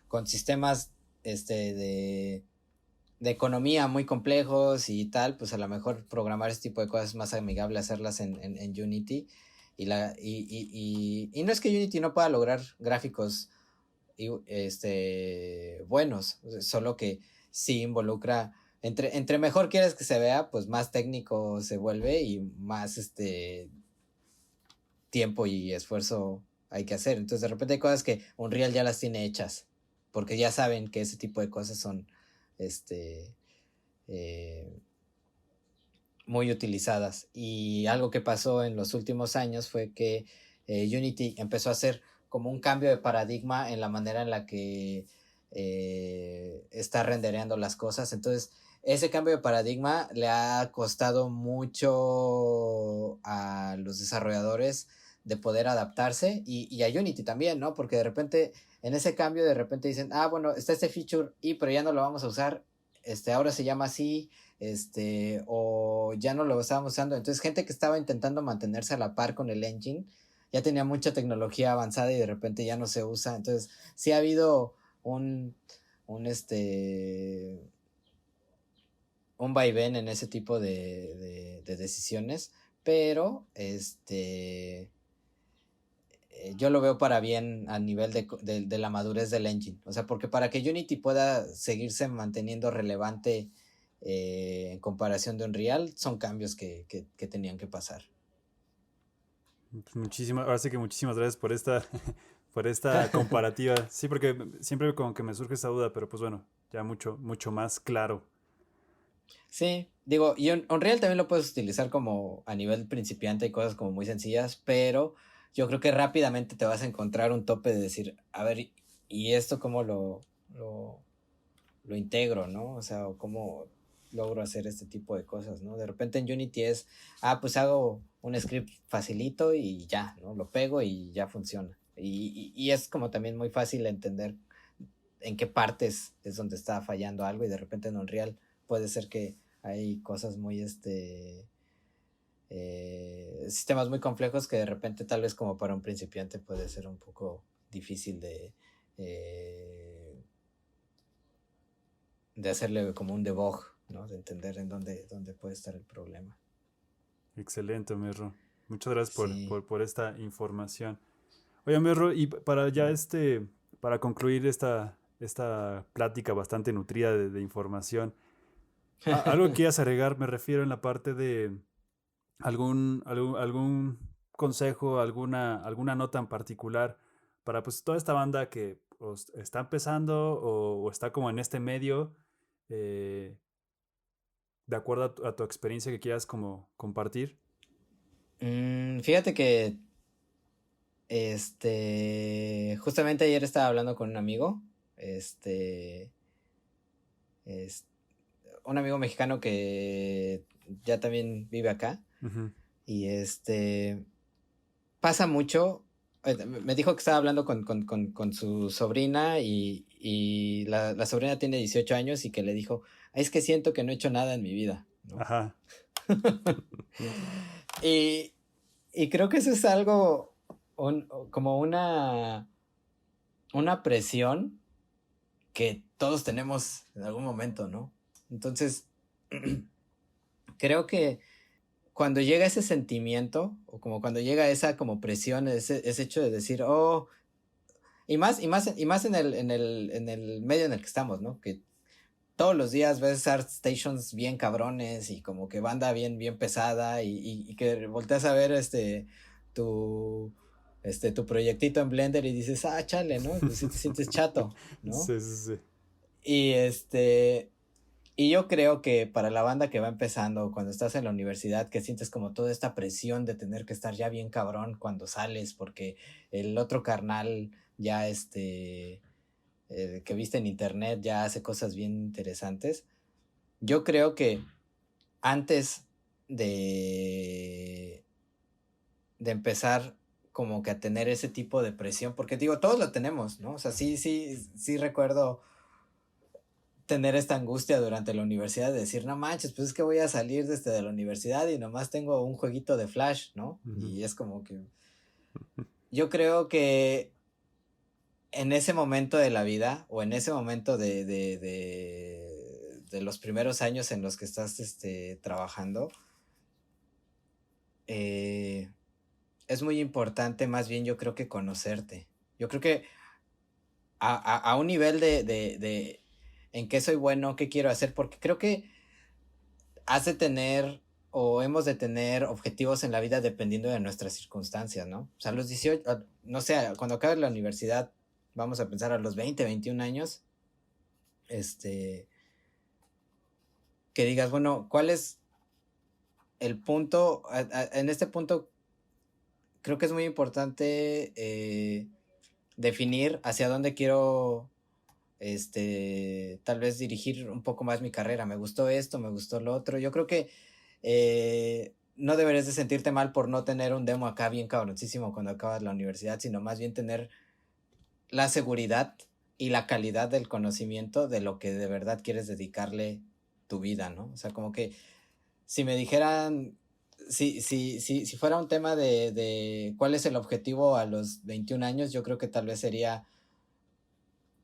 S2: Con sistemas de economía muy complejos y tal, pues a lo mejor programar este tipo de cosas es más amigable hacerlas en Unity. Y no es que Unity no pueda lograr gráficos buenos, solo que sí involucra, entre mejor quieres que se vea, pues más técnico se vuelve y más tiempo y esfuerzo hay que hacer. Entonces de repente hay cosas que Unreal ya las tiene hechas, porque ya saben que ese tipo de cosas son este eh, muy utilizadas. Y algo que pasó en los últimos años fue que Unity empezó a hacer como un cambio de paradigma en la manera en la que está rendereando las cosas. Entonces, ese cambio de paradigma le ha costado mucho a los desarrolladores de poder adaptarse y a Unity también, ¿no? Porque de repente, en ese cambio, de repente dicen, bueno, está este feature y pero ya no lo vamos a usar, ahora se llama así, o ya no lo estábamos usando. Entonces, gente que estaba intentando mantenerse a la par con el engine, ya tenía mucha tecnología avanzada y de repente ya no se usa. Entonces, sí ha habido un, un, este, un vaivén en ese tipo de decisiones, pero yo lo veo para bien a nivel de la madurez del engine. O sea, porque para que Unity pueda seguirse manteniendo relevante en comparación de Unreal, son cambios que tenían que pasar.
S1: Ahora sí que muchísimas gracias por esta, por esta comparativa. Sí, porque siempre como que me surge esa duda, pero pues bueno, ya mucho más claro.
S2: Sí, digo, y Unreal también lo puedes utilizar como a nivel principiante y cosas como muy sencillas, pero yo creo que rápidamente te vas a encontrar un tope de decir, a ver, ¿y esto cómo lo integro, ¿no? O sea, o cómo logro hacer este tipo de cosas, ¿no? De repente en Unity es, pues hago un script facilito y ya, ¿no? Lo pego y ya funciona. Y es como también muy fácil entender en qué partes es donde está fallando algo y de repente en Unreal puede ser que hay cosas muy, sistemas muy complejos que de repente tal vez como para un principiante puede ser un poco difícil de hacerle como un debug, ¿no? De entender en dónde puede estar el problema.
S1: Excelente, Merro. Muchas gracias
S2: Sí.
S1: por esta información. Oye, Merro, y para ya para concluir esta plática bastante nutrida de información, algo que quieras agregar, me refiero en la parte de algún consejo, alguna nota en particular para pues toda esta banda que pues, está empezando o está como en este medio, eh, de acuerdo a tu experiencia que quieras como compartir.
S2: Fíjate que justamente ayer estaba hablando con un amigo, es un amigo mexicano que ya también vive acá
S1: Ujú.
S2: y pasa mucho. Me dijo que estaba hablando con su sobrina y la sobrina tiene 18 años y que le dijo, "Ay, es que siento que no he hecho nada en mi vida, ¿no?"
S1: Ajá.
S2: y, y creo que eso es algo, como una presión que todos tenemos en algún momento, ¿no? Entonces, creo que cuando llega ese sentimiento, o como cuando llega esa como presión, ese hecho de decir, oh, y más en el medio en el que estamos, ¿no? Que todos los días ves art stations bien cabrones y como que banda bien pesada y que volteas a ver tu, tu proyectito en Blender y dices, chale, ¿no? Pues sí te sientes chato, ¿no?
S1: Sí, sí, sí.
S2: Y y yo creo que para la banda que va empezando, cuando estás en la universidad, que sientes como toda esta presión de tener que estar ya bien cabrón cuando sales, porque el otro carnal ya que viste en internet ya hace cosas bien interesantes. Yo creo que antes de, de empezar como que a tener ese tipo de presión, porque digo, todos lo tenemos, ¿no? O sea, sí recuerdo tener esta angustia durante la universidad de decir, no manches, pues es que voy a salir de la universidad y nomás tengo un jueguito de Flash, ¿no?
S1: Ujú.
S2: Y es como que yo creo que en ese momento de la vida o en ese momento de los primeros años en los que estás trabajando, eh, es muy importante más bien yo creo que conocerte. Yo creo que a un nivel de en qué soy bueno, qué quiero hacer, porque creo que has de tener o hemos de tener objetivos en la vida dependiendo de nuestras circunstancias, ¿no? O sea, a los 18, no sé, cuando acabes la universidad, vamos a pensar a los 20, 21 años, este, que digas, bueno, ¿cuál es el punto? En este punto creo que es muy importante definir hacia dónde quiero, tal vez dirigir un poco más mi carrera. Me gustó esto, me gustó lo otro. Yo creo que no deberías de sentirte mal por no tener un demo acá bien cabroncísimo cuando acabas la universidad, sino más bien tener la seguridad y la calidad del conocimiento de lo que de verdad quieres dedicarle tu vida, ¿no? O sea, como que si me dijeran, si fuera un tema de cuál es el objetivo a los 21 años, yo creo que tal vez sería,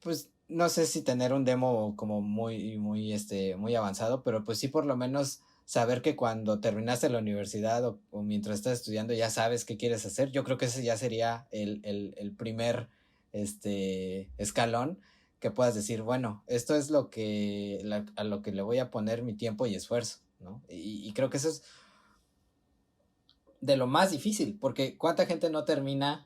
S2: pues, no sé si tener un demo como muy avanzado, pero pues sí por lo menos saber que cuando terminaste la universidad o mientras estás estudiando ya sabes qué quieres hacer. Yo creo que ese ya sería el primer, escalón que puedas decir, bueno, esto es a lo que le voy a poner mi tiempo y esfuerzo, ¿no? Y creo que eso es de lo más difícil, porque cuánta gente no termina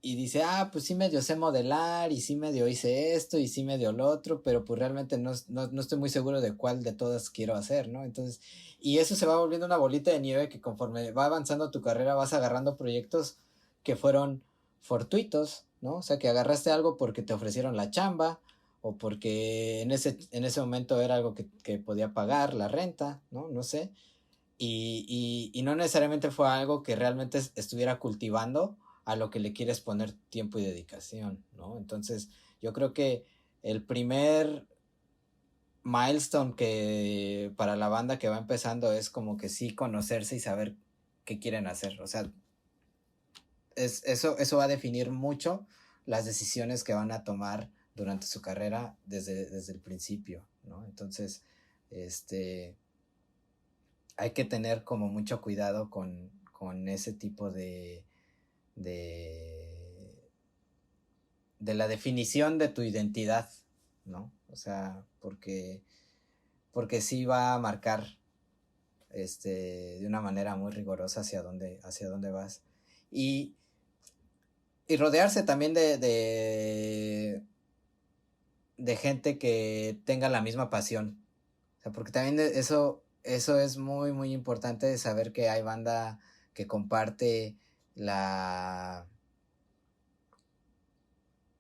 S2: y dice, pues sí medio sé modelar y sí medio hice esto y sí medio lo otro, pero pues realmente no estoy muy seguro de cuál de todas quiero hacer, ¿no? Entonces, y eso se va volviendo una bolita de nieve que conforme va avanzando tu carrera vas agarrando proyectos que fueron fortuitos, ¿no? O sea, que agarraste algo porque te ofrecieron la chamba o porque en ese momento era algo que podía pagar la renta, ¿no? No sé. Y no necesariamente fue algo que realmente estuviera cultivando a lo que le quieres poner tiempo y dedicación, ¿no? Entonces, yo creo que el primer milestone que para la banda que va empezando es como que sí conocerse y saber qué quieren hacer. O sea, eso va a definir mucho las decisiones que van a tomar durante su carrera desde el principio, ¿no? Entonces, este, hay que tener como mucho cuidado con ese tipo de, de la definición de tu identidad, ¿no? O sea, porque sí va a marcar de una manera muy rigurosa hacia dónde vas. Y, y rodearse también de gente que tenga la misma pasión. O sea, porque también eso es muy, muy importante saber que hay banda que comparte la,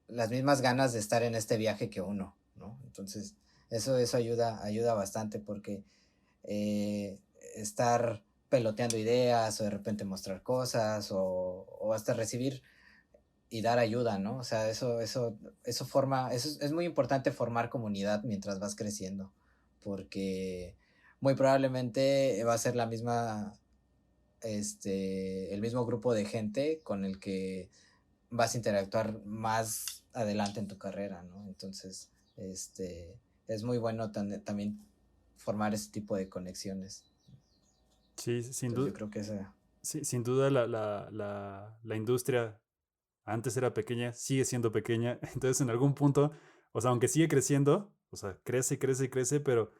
S2: las mismas ganas de estar en este viaje que uno, ¿no? Entonces, eso ayuda bastante porque eh, estar peloteando ideas o de repente mostrar cosas o hasta recibir y dar ayuda, ¿no? O sea, eso forma, eso es muy importante formar comunidad mientras vas creciendo, porque muy probablemente va a ser el mismo grupo de gente con el que vas a interactuar más adelante en tu carrera, ¿no? Entonces, es muy bueno también formar ese tipo de conexiones.
S1: Sí, sin
S2: Entonces,
S1: duda,
S2: yo creo que esa.
S1: sí, sin duda la industria antes era pequeña, sigue siendo pequeña, entonces en algún punto, o sea, aunque sigue creciendo, o sea, crece, crece, crece, pero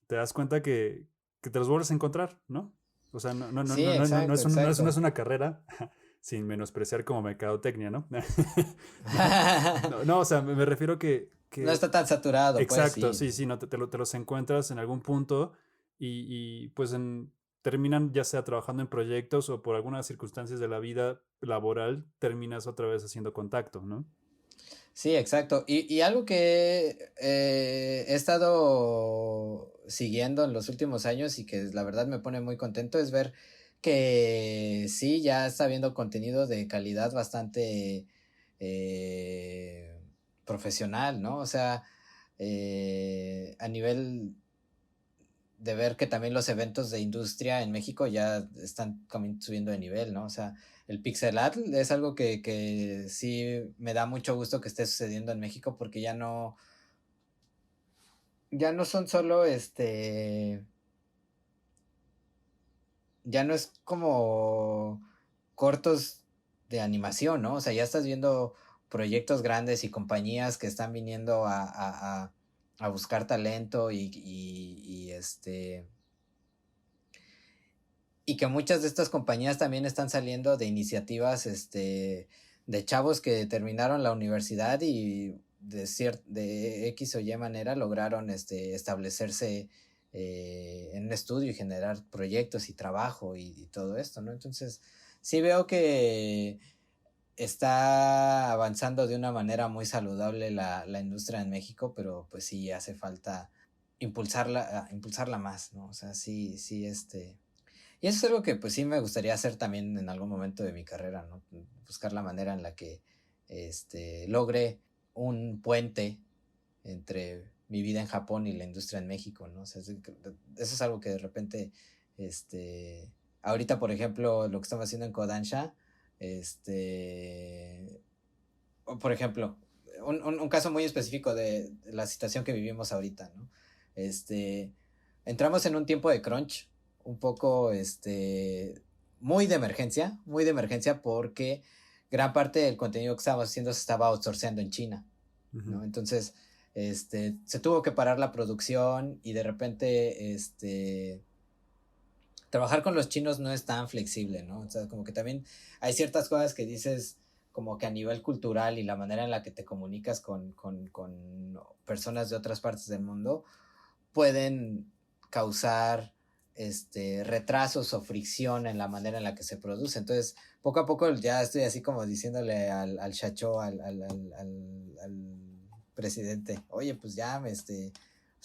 S1: te das cuenta que te los vuelves a encontrar, ¿no? O sea,
S2: Sí, exacto,
S1: no
S2: exacto.
S1: es una carrera, sin menospreciar como mercadotecnia, ¿no? O sea, me refiero
S2: No
S1: que
S2: está tan saturado, pues
S1: exacto,
S2: sí.
S1: sí, sí, no, te los encuentras en algún punto pues terminan ya sea trabajando en proyectos o por algunas circunstancias de la vida laboral terminas otra vez haciendo contacto, ¿no?
S2: Sí, exacto. Y algo que he estado siguiendo en los últimos años y que la verdad me pone muy contento es ver que sí, ya está habiendo contenido de calidad bastante eh, profesional, ¿no? O sea, a nivel de ver que también los eventos de industria en México ya están subiendo de nivel, ¿no? O sea, el pixel art es algo que sí me da mucho gusto que esté sucediendo en México porque ya no son solo ya no es como cortos de animación, ¿no? O sea, ya estás viendo proyectos grandes y compañías que están viniendo a buscar talento y que muchas de estas compañías también están saliendo de iniciativas, de chavos que terminaron la universidad y de X o Y manera lograron, establecerse en un estudio y generar proyectos y trabajo y todo esto, ¿no? Entonces, sí veo que está avanzando de una manera muy saludable la industria en México, pero pues sí hace falta impulsarla más, ¿no? O sea, sí, sí, y eso es algo que pues sí me gustaría hacer también en algún momento de mi carrera, ¿no? Buscar la manera en la que logre un puente entre mi vida en Japón y la industria en México, ¿no? O sea, eso es algo que de repente, ahorita, por ejemplo, lo que estamos haciendo en Kodansha, o por ejemplo, un caso muy específico de la situación que vivimos ahorita, ¿no? Entramos en un tiempo de crunch, un poco, muy de emergencia porque gran parte del contenido que estábamos haciendo se estaba outsourceando en China, ¿no?
S1: Ujú.
S2: Entonces, se tuvo que parar la producción y de repente, trabajar con los chinos no es tan flexible, ¿no? O sea, como que también hay ciertas cosas que dices como que a nivel cultural y la manera en la que te comunicas con personas de otras partes del mundo pueden causar retrasos o fricción en la manera en la que se produce. Entonces, poco a poco ya estoy así como diciéndole al chacho, al presidente, oye, pues ya, pues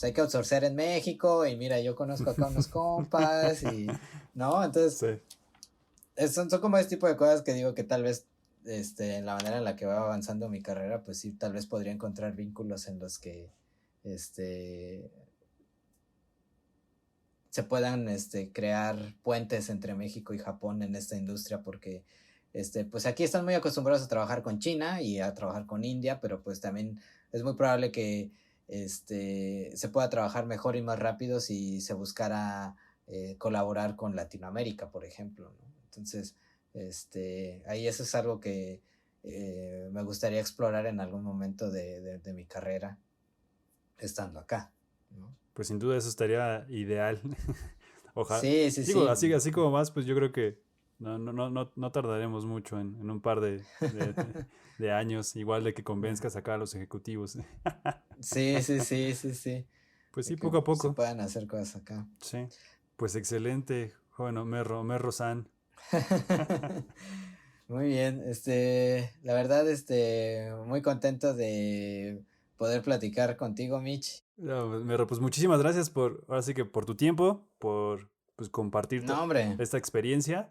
S2: hay que outsourcear en México y mira, yo conozco acá unos compas y, ¿no? Entonces,
S1: Sí.
S2: son como este tipo de cosas que digo que tal vez, en la manera en la que va avanzando mi carrera, pues sí, tal vez podría encontrar vínculos en los que, se puedan, crear puentes entre México y Japón en esta industria porque, pues aquí están muy acostumbrados a trabajar con China y a trabajar con India, pero pues también es muy probable que, se pueda trabajar mejor y más rápido si se buscara colaborar con Latinoamérica, por ejemplo, ¿no? Entonces, ahí eso es algo que me gustaría explorar en algún momento de mi carrera estando acá, ¿no?
S1: Pues sin duda eso estaría ideal. Ojalá.
S2: Sí, sí,
S1: Digo,
S2: sí.
S1: así como más, pues yo creo que no tardaremos mucho en un par de años, igual de que convenzcas acá a los ejecutivos.
S2: Sí, sí, sí, sí, sí.
S1: Pues
S2: De
S1: sí,
S2: que
S1: poco a
S2: se
S1: poco.
S2: puedan hacer cosas acá.
S1: Sí. Pues excelente, joven Omerro-san.
S2: Muy bien, la verdad, muy contento de poder platicar contigo, Mitch.
S1: No, Omerro, pues muchísimas gracias ahora sí que por tu tiempo, por pues compartir
S2: No, hombre.
S1: esta experiencia.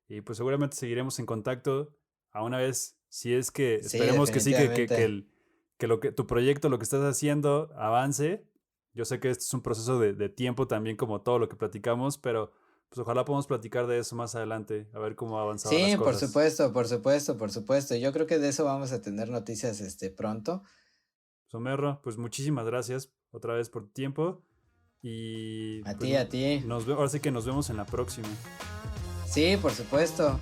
S1: Y pues seguramente seguiremos en contacto a una vez, si es que
S2: Sí,
S1: esperemos que sí,
S2: definitivamente.
S1: que tu proyecto, lo que estás haciendo, avance. Yo sé que esto es un proceso de tiempo también, como todo lo que platicamos, pero pues ojalá podamos platicar de eso más adelante, a ver cómo han avanzado las
S2: Sí, por
S1: cosas.
S2: supuesto, por supuesto, por supuesto. Yo creo que de eso vamos a tener noticias, pronto.
S1: Somerro, pues muchísimas gracias otra vez por tu tiempo y
S2: A
S1: pues
S2: ti, a ti.
S1: ahora sí que nos vemos en la próxima.
S2: Sí, por supuesto.